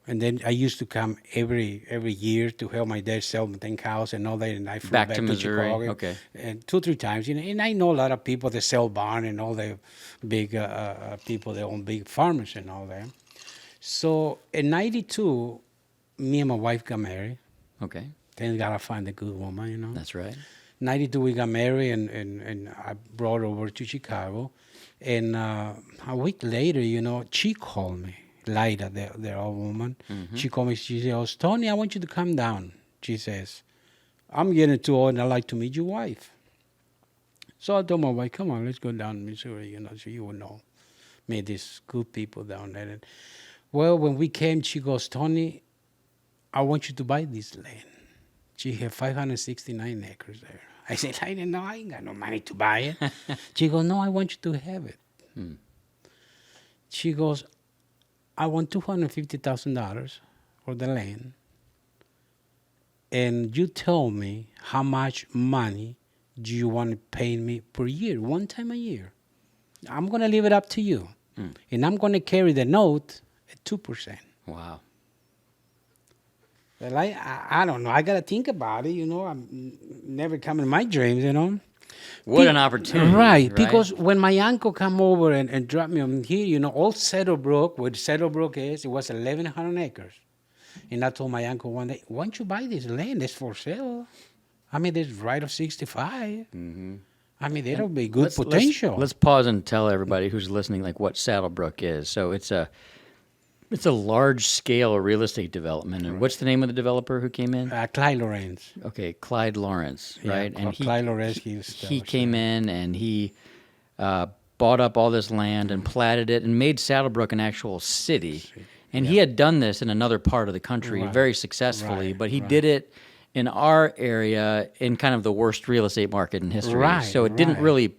S2: And then I used to come every year to help my dad sell the house and all that. And I flew
S1: Back
S2: back
S1: to Missouri,
S2: Chicago,
S1: okay.
S2: and 2-3 times. You know, and I know a lot of people that sell barn and all the big people that own big farmers and all that. So in '92, me and my wife got married.
S1: Okay.
S2: Then gotta find a good woman, you know.
S1: That's right.
S2: '92 we got married, and I brought her over to Chicago. And a week later, you know, she called me, Lyda, the old woman.
S1: Mm-hmm.
S2: She called me, she says, Tony, I want you to come down. She says, I'm getting too old and I'd like to meet your wife. So I told my wife, come on, let's go down to Missouri, you know, so you will know. Meet these good people down there. And, well, when we came, she goes, Tony, I want you to buy this land. She had 569 acres there. I said, I didn't know. I ain't got no money to buy it. She goes, no, I want you to have it. She goes, I want $250,000 for the land. And you tell me how much money do you want to pay me per year, one time a year. I'm going to leave it up to you. And I'm going to carry the note at 2%.
S1: Wow.
S2: Well, I don't know. I got to think about it, you know. I'm never come in my dreams, you know.
S1: What an opportunity.
S2: Right, because when my uncle come over and dropped me on here, you know, all Saddlebrook, where Saddlebrook is, it was 1,100 acres. And I told my uncle one day, why don't you buy this land? It's for sale. I mean, there's right of 65. Mm-hmm. I mean, that'll be good potential.
S1: Let's pause and tell everybody who's listening, like, what Saddlebrook is. So it's a large-scale real estate development. And what's the name of the developer who came in?
S2: Clyde Lawrence.
S1: Okay, Clyde Lawrence, right?
S2: And Clyde Lawrence,
S1: he came in and he bought up all this land and platted it and made Saddlebrook an actual city. And he had done this in another part of the country very successfully, but he did it in our area in kind of the worst real estate market in history. So it didn't really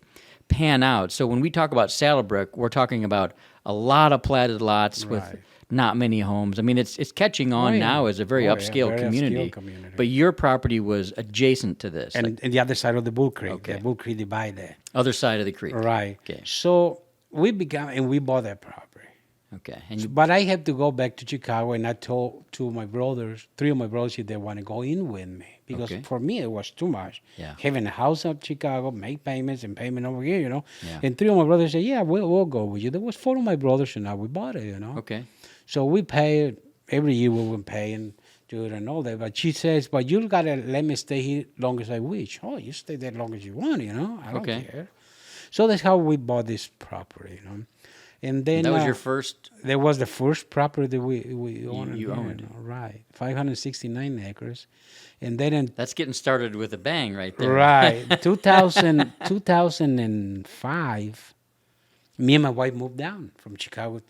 S1: pan out. So when we talk about Saddlebrook, we're talking about a lot of platted lots with not many homes. I mean, it's catching on now as a very upscale community. But your property was adjacent to this.
S2: And the other side of the Bull Creek. Okay. The Bull Creek divide there.
S1: Other side of the creek.
S2: Right.
S1: Okay.
S2: So we bought that property.
S1: Okay.
S2: But I had to go back to Chicago, and I told two of my brothers, 3 of my brothers, if they want to go in with me. Because for me, it was too much. Yeah. Having a house up Chicago, make payments and payment over here, you know. Yeah. And 3 of my brothers said, yeah, we'll go with you. There was 4 of my brothers, and now we bought it, you know.
S1: Okay.
S2: So we paid, every year we were paying to it and all that. But she says, but you got to let me stay here long as I wish. Oh, you stay there long as you want, you know. I don't care. So that's how we bought this property, you know. And then
S1: that was your first.
S2: That was the first property that we owned.
S1: You owned,
S2: you know, right? 569 acres, and then
S1: that's getting started with a bang, right there.
S2: Right, 2005. Me and my wife moved down from Chicago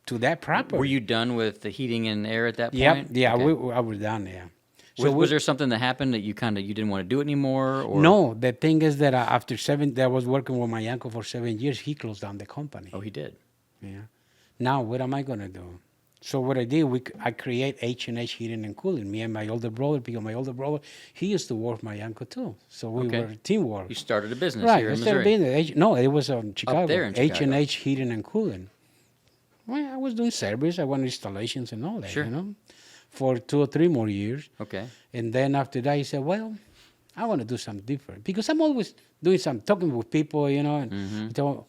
S2: to that property.
S1: Were you done with the heating and air at that point?
S2: Yeah, I was down there.
S1: So was there something that happened that you didn't want to do it anymore? Or?
S2: No, the thing is that after I was working with my uncle for 7 years. He closed down the company.
S1: Oh, he did.
S2: Yeah. Now, what am I going to do? So what I did, I create H&H Heating and Cooling. Me and my older brother, because my older brother, he used to work with my uncle too. So we were teamwork.
S1: You started a business here in Missouri.
S2: No, it was in Chicago.
S1: Up there in Chicago.
S2: H&H Heating and Cooling. Well, I was doing service. I went installations and all that, you know, for 2 or 3 more years.
S1: Okay.
S2: And then after that, he said, well, I want to do something different. Because I'm always doing something, talking with people, you know, and I told,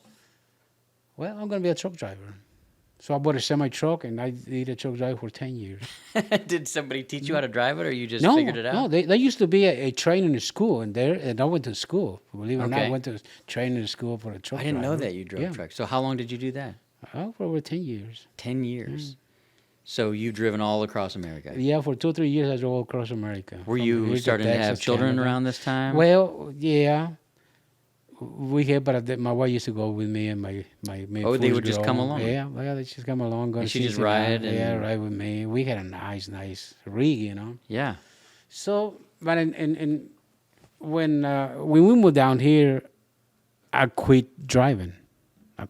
S2: well, I'm going to be a truck driver. So I bought a semi-truck, and I did a truck driver for 10 years.
S1: Did somebody teach you how to drive it, or you just figured it out?
S2: No, there used to be a training school, and I went to school. Believe it or not, I went to training school for a truck driver.
S1: I didn't know that you drove trucks. So how long did you do that?
S2: Oh, for over 10 years.
S1: 10 years. So you've driven all across America?
S2: Yeah, for 2 or 3 years I drove all across America.
S1: Were you starting to have children around this time?
S2: Well, yeah. We had, but my wife used to go with me and my
S1: they would just come along?
S2: Yeah, they just come along.
S1: And she just ride?
S2: Ride with me. We had a nice rig, you know.
S1: Yeah.
S2: So, but when we moved down here, I quit driving.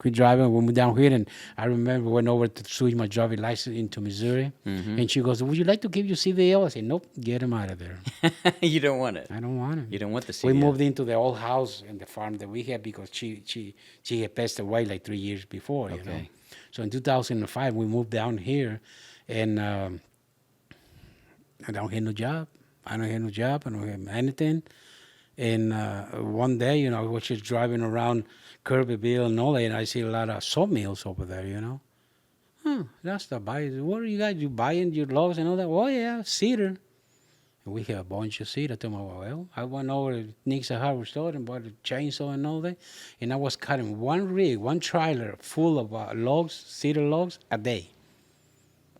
S2: We moved down here, and I remember went over to switch my driving license into Missouri. Mm-hmm. And she goes, would you like to give you CDL? I said, nope, get him out of there.
S1: You don't want it?
S2: I don't want it.
S1: You don't want the CDL?
S2: We moved into the old house and the farm that we had because she had passed away like 3 years before, you know. So in 2005, we moved down here, And I don't have no job. I don't have anything. And one day, you know, I was just driving around Kirbyville and all that, and I see a lot of sawmills over there, you know. That's the buy. What are you guys? You buying your logs and all that? Oh, yeah, cedar. And we have a bunch of cedar. I told my wife, well, I went over to Nick's hardware store and bought a chainsaw and all that. And I was cutting one trailer full of logs, cedar logs, a day.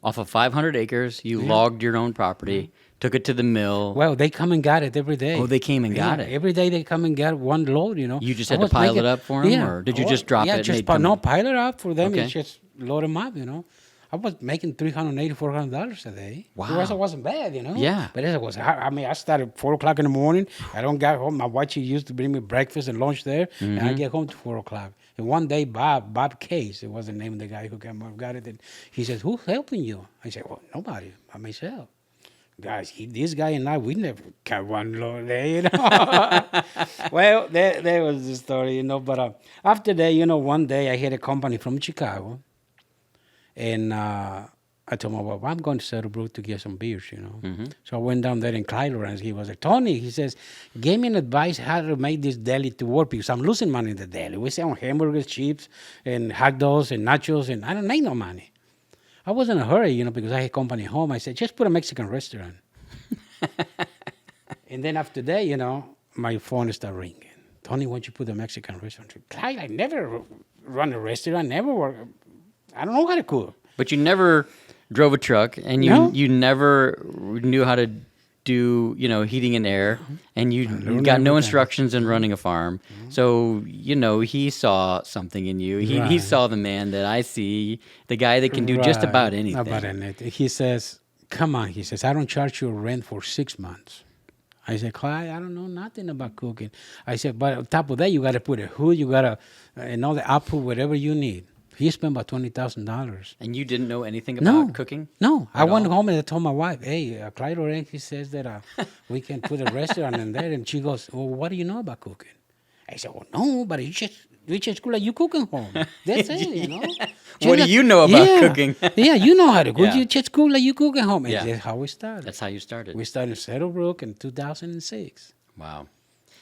S3: Off of 500 acres, you logged your own property, took it to the mill.
S2: Well, they come and got it every day.
S3: Oh, they came and got it.
S2: Every day they come and get one load, you know.
S3: You just had to pile it up for them, or did you just drop it?
S2: Yeah, just pile it up for them
S3: Okay.
S2: and just load them up, you know. I was making $380, $400 a day.
S3: Wow.
S2: It wasn't bad, you know.
S3: Yeah.
S2: But it was hard. I mean, I started 4 o'clock in the morning. I don't get home. My wife, she used to bring me breakfast and lunch there, and I get home to 4 o'clock. And one day, Bob Case, it was the name of the guy who got it, and he says, who's helping you? I said, well, nobody, by myself. Guys, this guy and I, we never got one load there, you know. Well, there was the story, you know. But after that, you know, one day I had a company from Chicago. And I told him, well, I'm going to Saddlebrook to get some beers, you know. So I went down there in Clyde, and he was like, Tony, he says, give me an advice how to make this deli to work because I'm losing money in the deli. We sell hamburgers, chips, and hot dogs, and nachos, and I don't make no money. I was in a hurry, you know, because I had company at home. I said, just put a Mexican restaurant. And then after that, you know, my phone started ringing. Tony, why don't you put a Mexican restaurant? Clyde, I never run a restaurant, never work. I don't know how to cook.
S3: But you never drove a truck, and you never knew how to do, you know, heating and air, and you got no instructions in running a farm. So, you know, he saw something in you. He saw the man that I see, the guy that can do just about anything.
S2: About anything. He says, come on, he says, I don't charge you rent for 6 months. I said, Clyde, I don't know nothing about cooking. I said, but on top of that, you got to put a hood, you got to, and all the output, whatever you need. He spent about $20,000.
S3: And you didn't know anything about cooking?
S2: No. I went home and I told my wife, hey, Clyde Oren, he says that we can put a restaurant in there. And she goes, well, what do you know about cooking? I said, well, no, but we just cook like you cook at home. That's it, you know.
S3: What do you know about cooking?
S2: Yeah, you know how to cook.
S3: Yeah.
S2: You just cook like you cook at home. And
S3: Yeah.
S2: that's how we started.
S3: That's how you started.
S2: We started in Saddlebrook in 2006.
S3: Wow.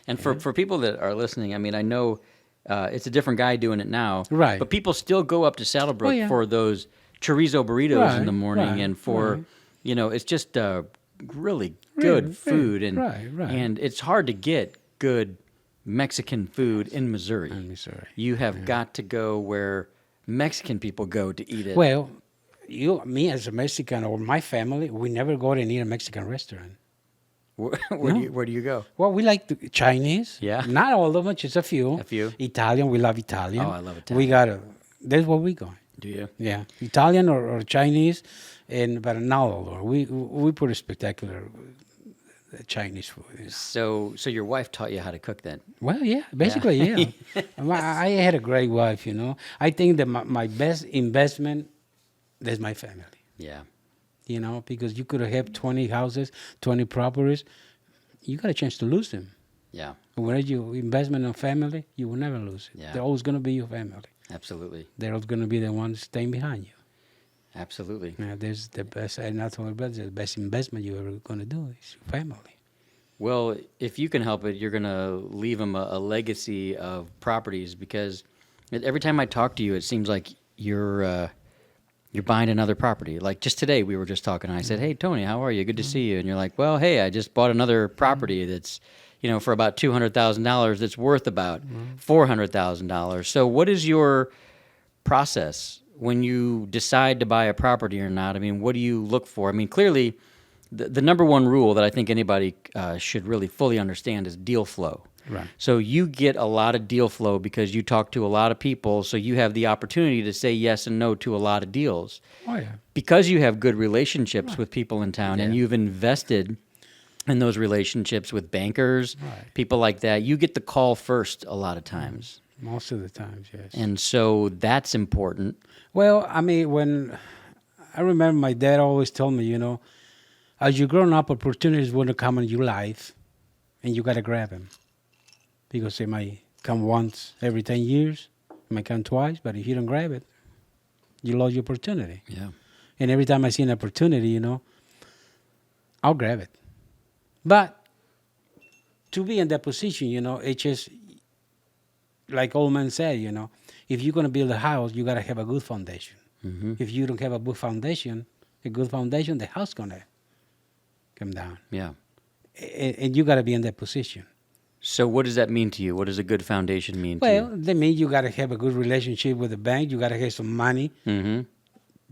S3: And for people that are listening, I mean, I know it's a different guy doing it now.
S2: Right.
S3: But people still go up to Saddlebrook for those chorizo burritos in the morning and for, you know, it's just really good food. And and it's hard to get good Mexican food in Missouri. You have got to go where Mexican people go to eat it.
S2: Well, me as a Mexican or my family, we never go to eat a Mexican restaurant.
S3: Where do you go?
S2: Well, we like the Chinese.
S3: Yeah.
S2: Not all of them, just a few.
S3: A few.
S2: Italian, we love Italian.
S3: Oh, I love Italian.
S2: That's where we go.
S3: Do you?
S2: Yeah. Italian or Chinese, but not all of them. We put a spectacular Chinese food. Yeah.
S3: So your wife taught you how to cook then?
S2: Well, yeah, basically, yeah. I had a great wife, you know. I think that my best investment is my family.
S3: Yeah.
S2: You know, because you could have 20 houses, 20 properties. You got a chance to lose them.
S3: Yeah.
S2: When you investment in family, you will never lose it.
S3: Yeah.
S2: They're always going to be your family.
S3: Absolutely.
S2: They're always going to be the ones staying behind you.
S3: Absolutely.
S2: Yeah, there's the best, and not only that, the best investment you're ever going to do is your family.
S3: Well, if you can help it, you're going to leave them a legacy of properties because every time I talk to you, it seems like you're buying another property. Like just today, we were just talking. And I said, "Hey, Tony, how are you? Good to see you." And you're like, "Well, hey, I just bought another property that's, you know, for about $200,000. That's worth about $400,000." So, what is your process when you decide to buy a property or not? I mean, what do you look for? I mean, clearly, the number one rule that I think anybody should really fully understand is deal flow.
S2: Right.
S3: So you get a lot of deal flow because you talk to a lot of people, so you have the opportunity to say yes and no to a lot of deals.
S2: Oh, yeah.
S3: Because you have good relationships with people in town and you've invested in those relationships with bankers, people like that, you get the call first a lot of times.
S2: Most of the times, yes.
S3: And so that's important.
S2: Well, I mean, I remember my dad always told me, you know, as you grow up, opportunities will come in your life, and you got to grab them. Because it might come once every 10 years, it might come twice, but if you don't grab it, you lost your opportunity.
S3: Yeah.
S2: And every time I see an opportunity, I'll grab it. But to be in that position, it's just like old man said, if you're going to build a house, you got to have a good foundation.
S3: Mm-hmm.
S2: If you don't have a good foundation, the house going to come down.
S3: Yeah.
S2: And you got to be in that position.
S3: So what does that mean to you? What does a good foundation mean to
S2: Well,
S3: you?
S2: that means you got to have a good relationship with the bank. You got to have some money.
S3: Mm-hmm.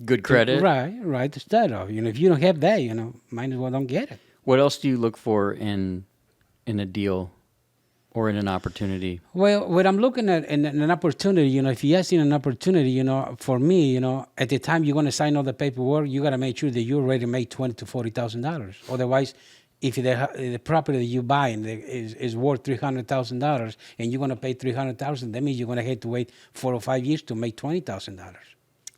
S3: Good credit.
S2: Right. To start off, if you don't have that, might as well don't get it.
S3: What else do you look for in a deal or in an opportunity?
S2: Well, what I'm looking at in an opportunity, if you're asking an opportunity, for me, at the time you're going to sign all the paperwork, you got to make sure that you're ready to make $20,000 to $40,000. Otherwise, if the property that you buy is worth $300,000 and you're going to pay $300,000, that means you're going to have to wait 4 or 5 years to make $20,000.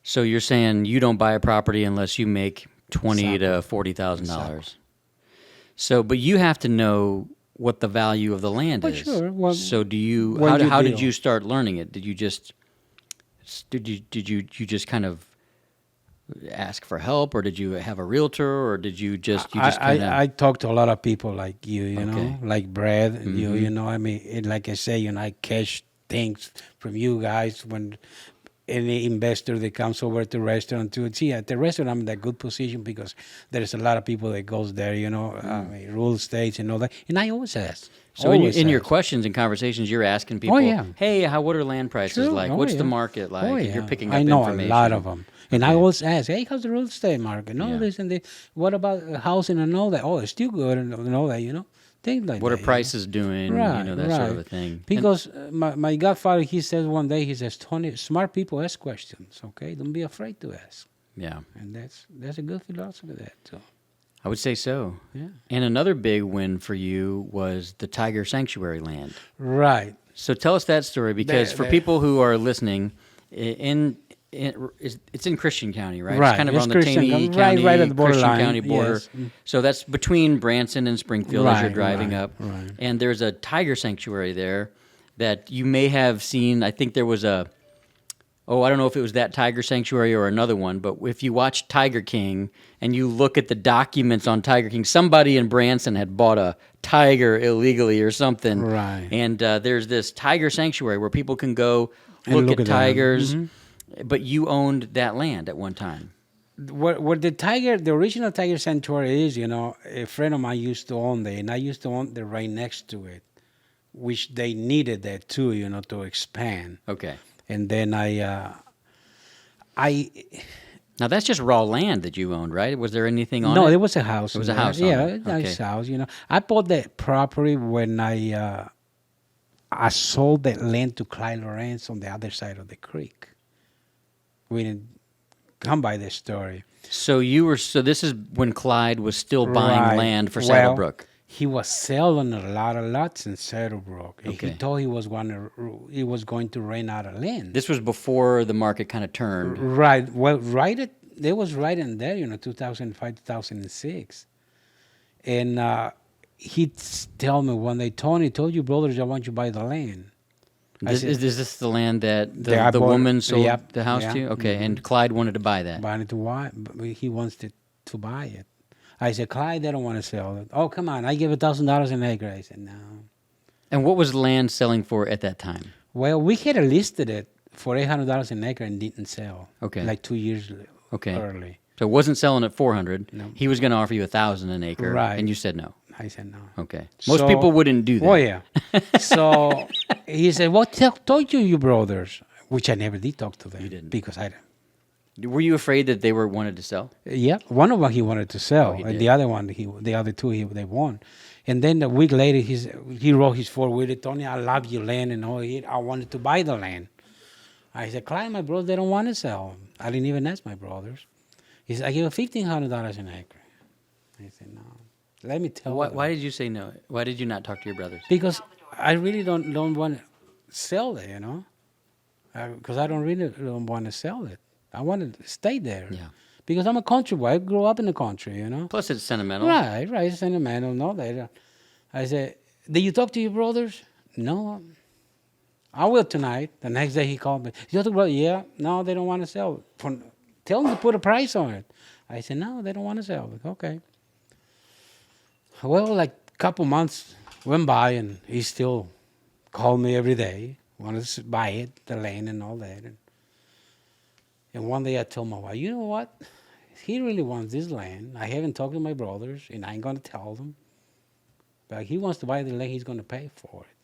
S3: So you're saying you don't buy a property unless you make $20,000 to $40,000.
S2: Exactly.
S3: So, but you have to know what the value of the land
S2: Well,
S3: is.
S2: sure. Well,
S3: so do you?
S2: when you
S3: How did
S2: deal.
S3: you start learning it? Did you just kind of ask for help, or did you have a realtor, or did you just kind of?
S2: I talk to a lot of people like you,
S3: Okay.
S2: like Brad,
S3: Mhm.
S2: I mean, like I say, I catch things from you guys when any investor that comes over to restaurant to see at the restaurant I'm in that good position because there's a lot of people that goes there, I mean, real estate and all that, and I always ask.
S3: So in
S2: Always
S3: your
S2: ask.
S3: questions and conversations, you're asking people,
S2: yeah.
S3: hey, what are land prices
S2: Sure.
S3: like?
S2: Oh,
S3: What's the
S2: yeah.
S3: market like?
S2: Oh,
S3: And
S2: yeah.
S3: you're picking up
S2: I know
S3: information.
S2: a lot of them. And I
S3: Okay.
S2: always ask, hey, how's the real estate market? No,
S3: Yeah.
S2: this and this. What about housing and all that? Oh, it's still good and all that, things like
S3: What
S2: that.
S3: are prices doing?
S2: Right,
S3: That sort of a
S2: right.
S3: thing. And-
S2: Because my godfather, he says one day, he says, Tony, smart people ask questions, okay? Don't be afraid to ask.
S3: yeah,
S2: And that's a good philosophy there, too.
S3: I would say so.
S2: Yeah.
S3: And another big win for you was the Tiger Sanctuary land.
S2: Right.
S3: So tell us that story, because for people who are listening, it's in Christian County, right?
S2: Right.
S3: It's kind of
S2: It's
S3: on the
S2: Christian
S3: Taney
S2: County,
S3: County,
S2: right at the
S3: Christian
S2: borderline,
S3: County border.
S2: yes.
S3: So that's between Branson and Springfield as you're
S2: Right,
S3: driving
S2: right,
S3: up.
S2: right.
S3: And there's a tiger sanctuary there that you may have seen. I think there was I don't know if it was that tiger sanctuary or another one, but if you watch Tiger King and you look at the documents on Tiger King, somebody in Branson had bought a tiger illegally or something.
S2: Right.
S3: And there's this tiger sanctuary where people can go
S2: And
S3: look
S2: look
S3: at
S2: at them.
S3: tigers. But you owned that land at one time.
S2: Where the original tiger sanctuary is, a friend of mine used to own that, and I used to own the right next to it, which they needed that too, to expand.
S3: Okay.
S2: And then I
S3: Now that's just raw land that you owned, right? Was there anything on it?
S2: no, there was a house.
S3: There was
S2: in
S3: a house on
S2: Yeah,
S3: it.
S2: a nice
S3: Okay.
S2: house. I bought that property when I sold that land to Clyde Lawrence on the other side of the creek. We didn't come by this story.
S3: So this is when Clyde was still buying
S2: Right.
S3: land for
S2: Well,
S3: Saddlebrook.
S2: He was selling a lot of lots in Saddlebrook. And
S3: Okay.
S2: he thought he was going to rent out of land.
S3: This was before the market kind of turned.
S2: Right. Well, there was right in there, 2005, 2006. And he'd tell me one day, Tony, told you brothers I want you to buy the land.
S3: Is this the land that
S2: I
S3: the
S2: bought-
S3: woman sold
S2: yep,
S3: the house
S2: yeah,
S3: to? Okay, and Clyde wanted to buy that.
S2: Buying it to why? He wants to buy it. I said, Clyde, they don't want to sell it. Oh, come on. I give $1,000 an acre. I said, no.
S3: And what was land selling for at that time?
S2: Well, we had listed it for $800 an acre and didn't sell.
S3: Okay.
S2: Like 2 years
S3: Okay.
S2: early.
S3: So it wasn't selling at $400.
S2: No.
S3: He was going to offer you $1,000 an acre,
S2: Right.
S3: and you said no.
S2: I said, no.
S3: Okay. Most
S2: So-
S3: people wouldn't do that.
S2: Oh, yeah. So he said, well, talk to your brothers, which I never did talk to them.
S3: You didn't.
S2: Because I
S3: Were you afraid that they wanted to sell?
S2: Yeah, one of them he wanted to sell,
S3: he
S2: and
S3: did.
S2: the other one, the other two, they won. And then a week later, he wrote his four-wheeler, Tony, I love your land and all. I wanted to buy the land. I said, Clyde, my brothers, they don't want to sell. I didn't even ask my brothers. He said, I give you $1,500 an acre. I said, no. Let me tell you.
S3: Why did you say no? Why did you not talk to your brothers?
S2: Because I really don't want to sell it, because I don't want to sell it. I want to stay there.
S3: Yeah.
S2: Because I'm a country boy. I grew up in the country,
S3: Plus, it's sentimental.
S2: Right, sentimental, no that. I said, did you talk to your brothers? No. I will tonight. The next day he called me. You talk to brother? Yeah. No, they don't want to sell tell them to put a price on it. I said, no, they don't want to sell it. Okay. Well, like a couple months went by, and he still called me every day, wanted to buy it, the land and all that. And one day I told my wife, you know what? He really wants this land. I haven't talked to my brothers, and I ain't going to tell them. But he wants to buy the land, he's going to pay for it.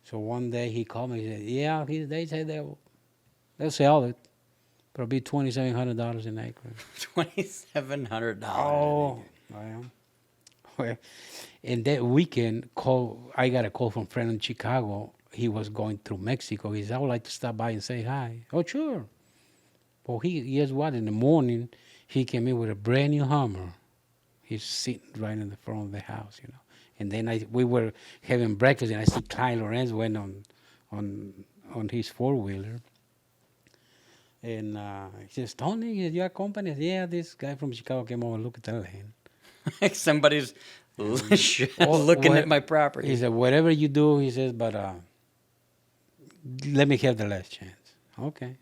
S2: So one day he called me and said, yeah, they said they'll sell it. But it'll be $2,700 an acre.
S3: $2,700.
S2: Oh, well. And that weekend, I got a call from a friend in Chicago. He was going through Mexico. He said, I would like to stop by and say hi. Oh, sure. Well, guess what? In the morning, he came in with a brand new Hummer. He's sitting right in the front of the house, you know. And then we were having breakfast, and I see Clyde Lorenz went on his four-wheeler. And he says, Tony, is your company? I said, yeah, this guy from Chicago came over and look at the land.
S3: Somebody's looking at my property.
S2: He said, whatever you do, he says, but let me have the last chance. Okay.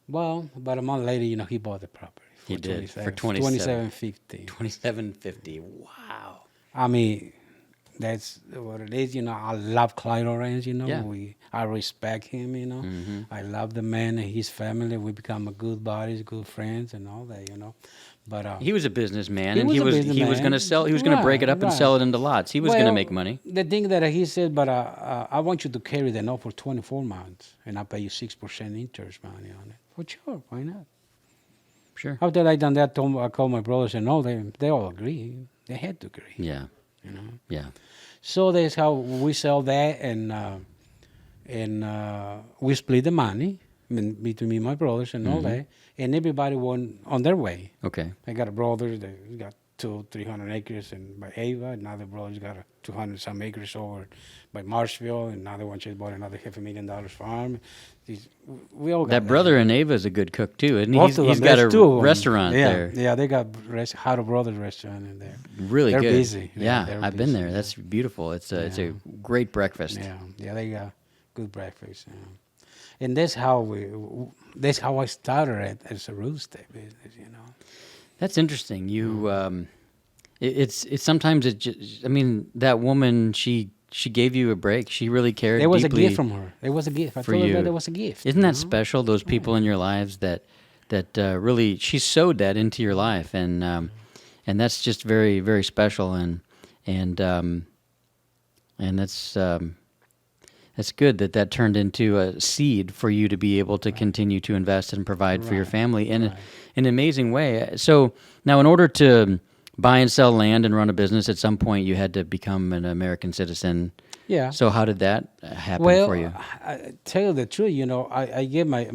S2: Well, about a month later, you know, he bought the property.
S3: He did for
S2: $27.50.
S3: $27.50. Wow.
S2: I mean, that's what it is. You know, I love Clyde Lorenz, you know.
S3: Yeah.
S2: I respect him, you know.
S3: Mm-hmm.
S2: I love the man and his family. We become good buddies, good friends, and all that, you know. But
S3: he was a businessman,
S2: he
S3: and
S2: was
S3: he
S2: a
S3: was
S2: businessman.
S3: going to sell. He was going to break it up and
S2: Right.
S3: sell it into lots. He was going to
S2: Well,
S3: make money.
S2: The thing that he said, but I want you to carry the note for 24 months, and I'll pay you 6% interest money on it. Well, sure, why not?
S3: Sure.
S2: After I done that, I called my brothers, and no, they all agree. They had to agree.
S3: Yeah.
S2: You know.
S3: Yeah.
S2: So that's how we sell that, and we split the money between me and my brothers and all that, and everybody went on their way.
S3: Okay.
S2: I got a brother that got 200-300 acres by Ava. Another brother's got 200-some acres over by Marshville, and another one just bought another $500,000 farm. We all got
S3: That brother in Ava is a good cook too, isn't he?
S2: Both of
S3: He's
S2: them.
S3: got a
S2: There's two of them.
S3: restaurant there.
S2: Yeah, they got Haro Brothers restaurant in there.
S3: Really
S2: They're
S3: good.
S2: busy.
S3: Yeah,
S2: they're
S3: I've been
S2: busy.
S3: there. That's beautiful. It's a great breakfast.
S2: Yeah, they got good breakfast. Yeah. And that's how I started as a real estate business. You know.
S3: That's interesting. You, it's sometimes it. Just, I mean, that woman, she gave you a break. She really cared.
S2: There was a
S3: deeply
S2: gift from her. There was a gift. I
S3: for
S2: told her
S3: you.
S2: that there was a gift.
S3: Isn't that special? Those people in your lives that really she sowed that into your life, and that's just very, very special, and that's good that turned into a seed for you to be able to continue to invest and provide for your family in an amazing way. So now, in order to buy and sell land and run a business, at some point you had to become an American citizen.
S2: Yeah.
S3: So how did that happen for you?
S2: I tell you the truth, you know, I gave my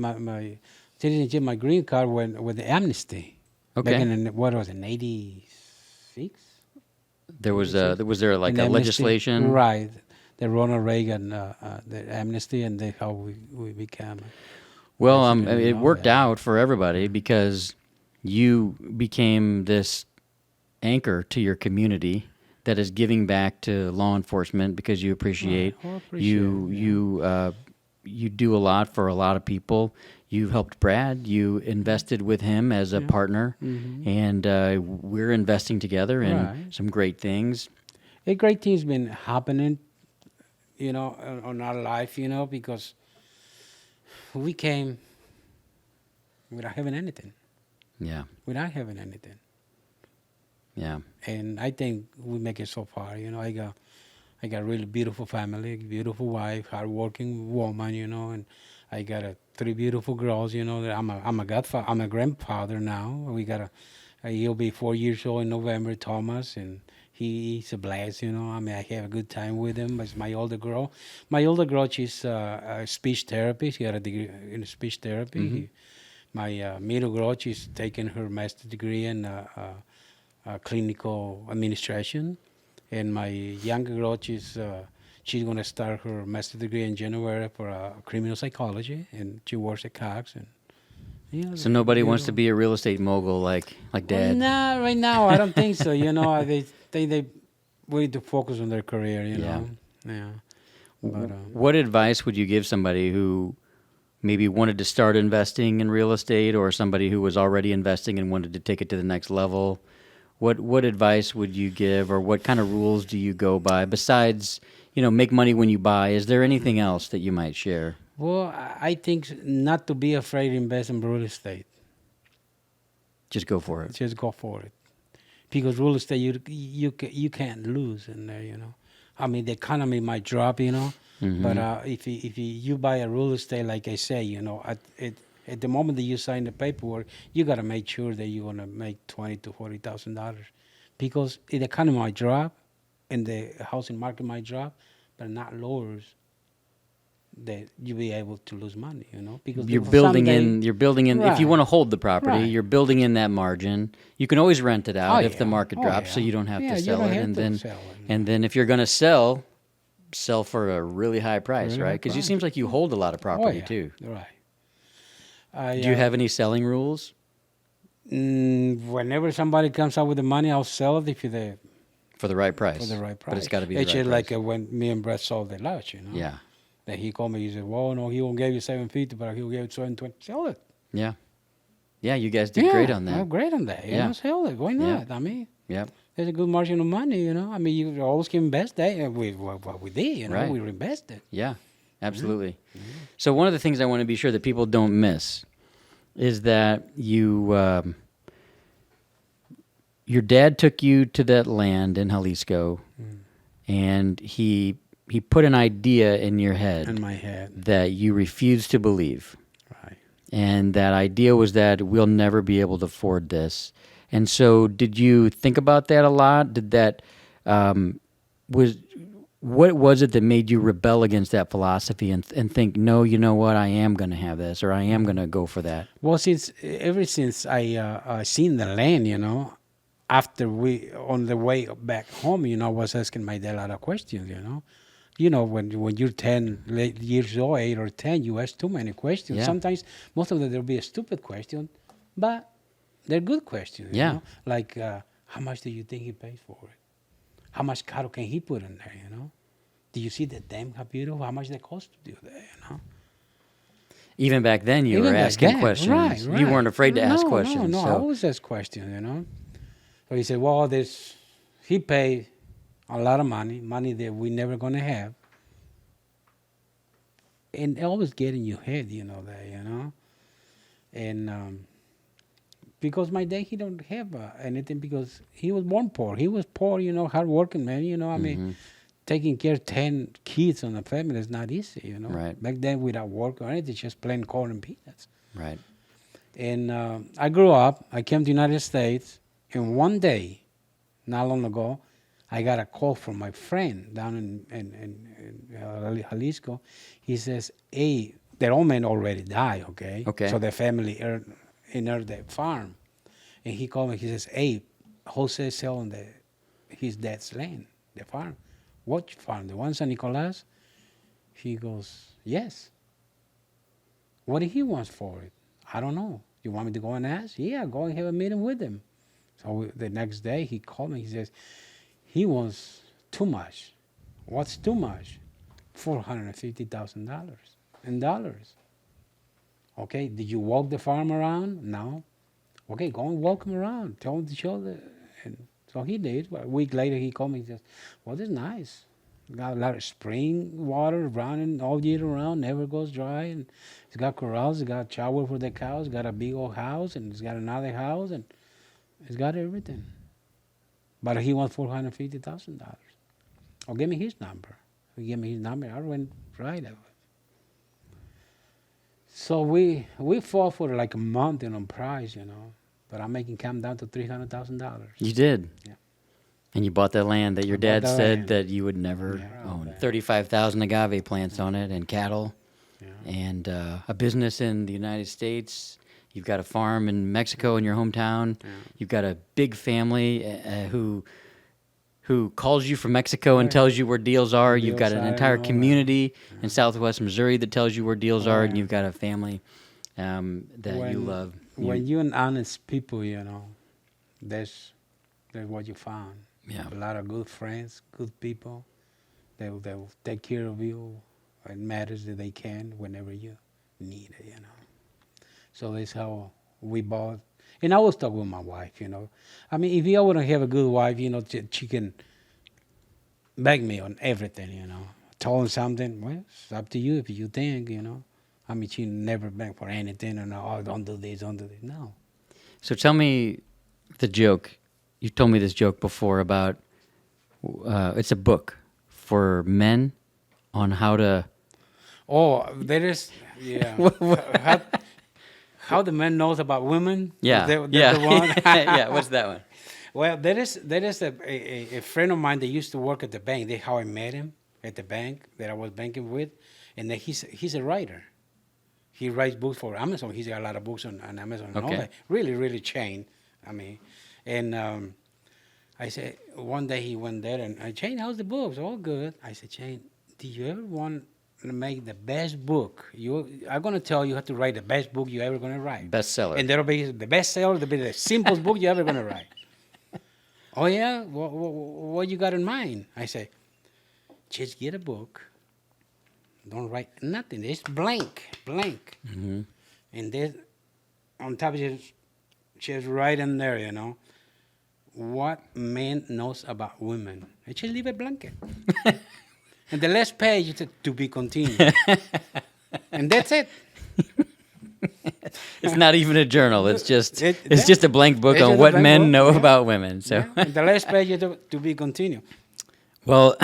S2: citizenship, my green card with the amnesty.
S3: Okay.
S2: Back in, what was it, in 86?
S3: Was there like
S2: An
S3: a
S2: amnesty,
S3: legislation?
S2: Right. The Ronald Reagan, the amnesty, and that's how we became.
S3: Well,
S2: president
S3: it
S2: and all
S3: worked
S2: that.
S3: out for everybody because you became this anchor to your community that is giving back to law enforcement because you appreciate you do a lot for a lot of people. You helped Brad. You invested with him as a partner, and we're investing together in some great things.
S2: A great thing's been happening, you know, on our life, you know, because we came without having anything.
S3: Yeah,
S2: Without having anything.
S3: yeah.
S2: And I think we make it so far. You know, I got a really beautiful family, beautiful wife, hardworking woman. You know, and I got 3 beautiful girls. You know, that I'm a godfather. I'm a grandfather now. We got he'll be 4 years old in November, Thomas, and he's a blast. You know, I mean, I have a good time with him. It's my older girl. My older girl, she's a speech therapist. She got a degree in speech therapy. My middle girl, she's taking her master's degree in clinical administration, and my younger girl, she's going to start her master's degree in January for criminal psychology, and she works at Cox. And you know,
S3: So nobody wants to be a real estate mogul like Dad.
S2: No, right now I don't think so. You know, they need to focus on their career. You know, yeah. But,
S3: What advice would you give somebody who maybe wanted to start investing in real estate, or somebody who was already investing and wanted to take it to the next level, what advice would you give, or what kind of rules do you go by besides, make money when you buy? Is there anything else that you might share?
S2: Well, I think not to be afraid to invest in real estate.
S3: Just go for it.
S2: Just go for it. Because real estate, you can't lose in there, I mean, the economy might drop, but if you buy a real estate, like I say, at the moment that you sign the paperwork, you got to make sure that you're going to make $20,000 to $40,000, because the economy might drop and the housing market might drop, but not lowers that you'll be able to lose money, because
S3: you're building in,
S2: right.
S3: If you want to hold the property,
S2: Right.
S3: you're building in that margin. You can always rent it out if the
S2: yeah.
S3: market drops, so
S2: Yeah.
S3: you don't have
S2: Yeah,
S3: to
S2: you
S3: sell
S2: don't
S3: it.
S2: have
S3: And
S2: to
S3: then,
S2: sell it.
S3: and then if you're going to sell for a really high price,
S2: Really
S3: right?
S2: high
S3: Because it
S2: price.
S3: seems like you hold a lot of property
S2: yeah.
S3: too.
S2: Right.
S3: Do you have any selling rules?
S2: Whenever somebody comes out with the money, I'll sell it if you're
S3: For the right price.
S2: for the right price.
S3: But it's got to be the
S2: It's
S3: right
S2: just
S3: price.
S2: like when me and Brett sold the lodge,
S3: Yeah.
S2: That he called me, he said, well, no, he won't give you $750, but he'll give you $720. Sell it.
S3: Yeah. Yeah, you guys did great on that.
S2: Well, great on that.
S3: Yeah.
S2: Sell it. Why
S3: Yeah.
S2: not? I mean,
S3: Yep.
S2: there's a good margin of money, I mean, you always can invest that. What we did,
S3: Right.
S2: we invested.
S3: Yeah, absolutely. So one of the things I want to be sure that people don't miss is that your dad took you to that land in Jalisco, and he put an idea in your head
S2: In my head.
S3: that you refused to believe.
S2: Right.
S3: And that idea was that we'll never be able to afford this. And so did you think about that a lot? Did that, what was it that made you rebel against that philosophy and think, no, you know what, I am going to have this, or I am going to go for that?
S2: Well, ever since I seen the land, after on the way back home, I was asking my dad a lot of questions, when you're 10 years old, 8 or 10, you ask too many questions.
S3: Yeah.
S2: Sometimes, most of them, there'll be a stupid question, but they're good questions,
S3: Yeah.
S2: Like, how much do you think he paid for it? How much cattle can he put in there, Do you see the dam, how beautiful? How much they cost to do that,
S3: Even back then, you
S2: Even
S3: were
S2: back
S3: asking
S2: then,
S3: questions.
S2: right.
S3: You weren't afraid to ask
S2: No,
S3: questions.
S2: No, I
S3: so.
S2: always ask questions, So he said, well, he paid a lot of money that we never going to have. And it always get in your head, that. And because my dad, he don't have anything, because he was born poor. He was poor, hardworking man, I mean, taking care of 10 kids on a family is not easy,
S3: Right.
S2: Back then, without work or anything, just plain corn and peanuts.
S3: Right.
S2: And I grew up, I came to the United States, and one day, not long ago, I got a call from my friend down in Jalisco. He says, hey, their old man already died, okay?
S3: Okay.
S2: So the family inherited the farm. And he called me, he says, hey, Jose is selling his dad's land, the farm. What farm? The one in San Nicolas? He goes, yes. What did he want for it? I don't know. You want me to go and ask? Yeah, go and have a meeting with him. So the next day he called me. He says, he wants too much. What's too much? $450,000 in dollars. Okay, did you walk the farm around? No. Okay, go and walk him around. Tell him to show and so he did. A week later he called me. He says, well, this is nice. Got a lot of spring water running all year around, never goes dry. And it's got corrals, it's got shower for the cows, got a big old house, and it's got another house, and it's got everything. But he wants $450,000. Oh, give me his number. He gave me his number. I went right away. So we fought for like a month on price, But I'm making come down to $300,000.
S3: You did.
S2: Yeah.
S3: And you bought that land that your
S2: bought
S3: dad
S2: that
S3: said
S2: land.
S3: that you would never
S2: Yeah.
S3: own. 35,000 agave plants on it, and cattle, and a business in the United States. You've got a farm in Mexico in your hometown.
S2: Yeah.
S3: You've got a big family who calls you from Mexico and tells you where deals are. You've got
S2: Deals
S3: an
S2: are
S3: entire
S2: and all that.
S3: community in Southwest Missouri that tells you where deals are, and
S2: yeah.
S3: you've got a family that you love.
S2: When you're an honest people, that's what you found.
S3: Yeah.
S2: A lot of good friends, good people. They'll take care of you. It matters that they can whenever you need it, you know. So that's how we bought. And I was talking with my wife, you know. I mean, if you want to have a good wife, you know, she can back me on everything, you know. Told her something, well, it's up to you if you think, you know. I mean, she never begged for anything, and oh, don't do this, don't do this. No.
S3: So tell me the joke. You told me this joke before about it's a book for men on how to.
S2: Oh, there is, yeah. How the man knows about women?
S3: Yeah,
S2: The one?
S3: yeah. What's that one?
S2: Well, there is a friend of mine that used to work at the bank. That's how I met him at the bank that I was banking with, and then he's a writer. He writes books for Amazon. He's got a lot of books on Amazon. And all
S3: Okay.
S2: that. Really, really chain. I mean, and I said one day he went there and Shane, how's the books? All good. I said, Shane, did you ever want to make the best book? I'm gonna tell you how to write the best book you ever gonna write.
S3: Bestseller.
S2: And that'll be the bestseller. That'll be the simplest book you ever gonna write. Oh yeah, what you got in mind? I say, just get a book. Don't write nothing. It's blank.
S3: Mm-hmm.
S2: And then on top of it, just right in there, you know, what man knows about women. I just leave it blanket. And the last page is to be continued. And that's it.
S3: It's not even a journal. It's just
S2: It's
S3: just a blank book
S2: just
S3: on
S2: a
S3: what
S2: blank
S3: men
S2: book,
S3: know
S2: yeah.
S3: about women. So,
S2: Yeah. And the last page is to be continued.
S3: well,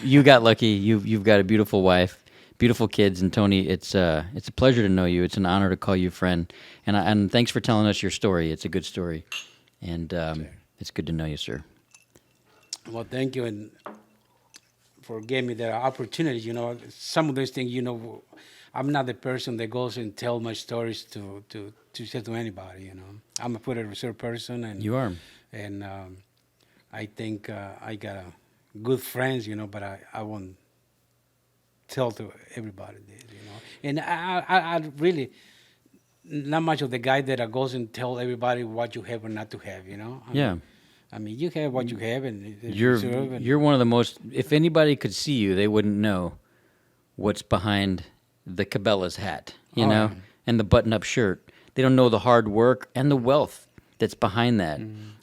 S3: you got lucky. You've got a beautiful wife, beautiful kids, and Tony, it's a pleasure to know you. It's an honor to call you friend, and thanks for telling us your story. It's a good story, and it's good to know you, sir.
S2: Well, thank you, and for giving me the opportunity. You know, some of those things, you know, I'm not the person that goes and tell my stories to say to anybody. You know, I'm a pretty reserved person, and
S3: You are.
S2: and I think I got good friends. You know, but I won't tell to everybody this. You know, and I really not much of the guy that goes and tell everybody what you have or not to have. You know. I mean, you have what you have, and it's reserved, and
S3: You're one of the most. If anybody could see you, they wouldn't know what's behind the Cabela's hat, you
S2: Oh,
S3: know,
S2: yeah.
S3: and the button-up shirt. They don't know the hard work and the wealth that's behind that,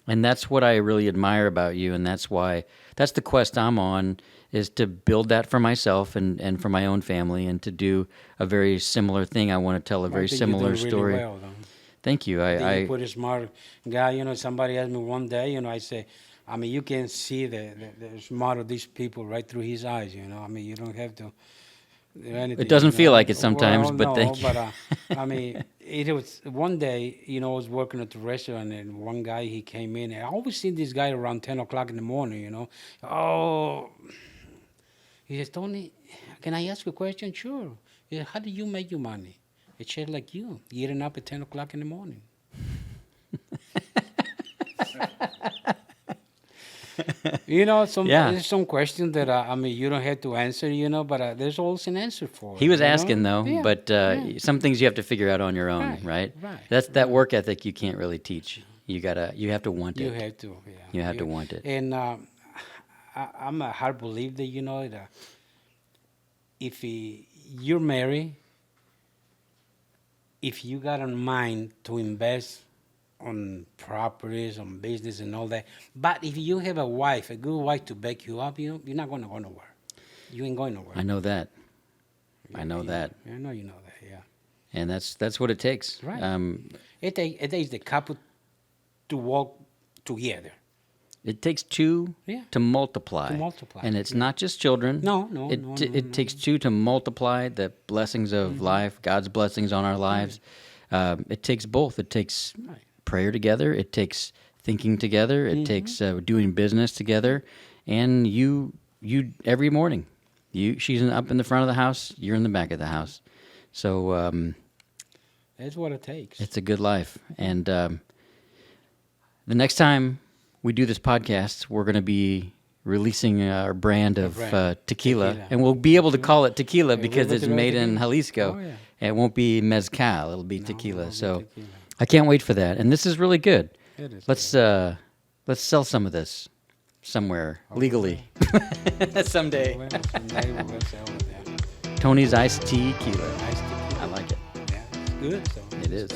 S3: and that's what I really admire about you, and that's the quest I'm on, is to build that for myself and for my own family, and to do a very similar thing. I want to tell a very
S2: I think
S3: similar
S2: you're doing
S3: story.
S2: Really well, though.
S3: Thank you.
S2: I think
S3: I
S2: you put a smart guy. You know, somebody asked me one day. You know, I say, I mean, you can see the smart of these people right through his eyes. You know, I mean, you don't have to do anything.
S3: It doesn't
S2: you
S3: feel
S2: know.
S3: like it sometimes,
S2: Well,
S3: but
S2: no,
S3: thank you.
S2: But I mean, it was one day. You know, I was working at the restaurant, and one guy he came in, and I always see this guy around 10 o'clock in the morning. You know, oh, he says, Tony, can I ask you a question? Sure. He said, how do you make your money? It's just like you, getting up at 10 o'clock in the morning. You know, there's some questions that I mean, you don't have to answer, you know, but there's always an answer for it.
S3: He was
S2: you know?
S3: asking though,
S2: Yeah,
S3: but
S2: yeah.
S3: some things you have to figure out on your own, right?
S2: Right.
S3: That's that work ethic you can't really teach. You have to want
S2: You
S3: it.
S2: have to, yeah.
S3: You have to want it.
S2: And I'm a hard believer that, you know, that if you're married, if you got in mind to invest on properties, on business and all that, but if you have a wife, a good wife to back you up, you know, you're not going to go nowhere. You ain't going nowhere.
S3: I know that. I know that.
S2: I know you know that, yeah.
S3: And that's what it takes.
S2: Right. It takes the couple to walk together.
S3: It takes two
S2: Yeah.
S3: to multiply.
S2: To multiply,
S3: And it's not just children.
S2: No,
S3: It takes two to multiply the blessings of life, God's blessings on our lives. It takes both. It takes
S2: Right.
S3: prayer together. It takes thinking together. It takes doing business together. And you every morning, she's up in the front of the house. You're in the back of the house. So
S2: That's what it takes.
S3: it's a good life. And the next time we do this podcast, we're going to be releasing our brand of tequila, and we'll be able to call it tequila because
S2: we'll
S3: it's
S2: be able
S3: made
S2: to
S3: in
S2: do it.
S3: Jalisco.
S2: Oh, yeah.
S3: It won't be mezcal; it'll be
S2: No,
S3: tequila.
S2: it'll be
S3: So
S2: tequila.
S3: I can't wait for that. And this is really good.
S2: It is
S3: Let's sell some of this somewhere legally someday.
S2: Well, someday we'll sell it, yeah.
S3: Tony's iced tequila.
S2: Nice tequila.
S3: I like it.
S2: good. So
S3: It is.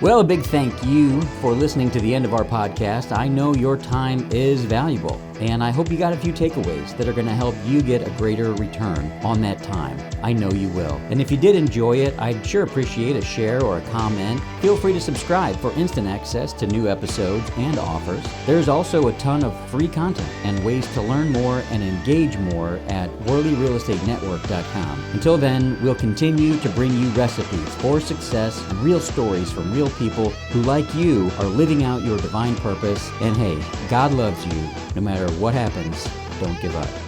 S1: Well, a big thank you for listening to the end of our podcast. I know your time is valuable, and I hope you got a few takeaways that are going to help you get a greater return on that time. I know you will. And if you did enjoy it, I'd sure appreciate a share or a comment. Feel free to subscribe for instant access to new episodes and offers. There's also a ton of free content and ways to learn more and engage more at WorleyRealEstateNetwork.com. Until then, we'll continue to bring you recipes for success and real stories from real people who, like you, are living out your divine purpose. And hey, God loves you. No matter what happens, don't give up.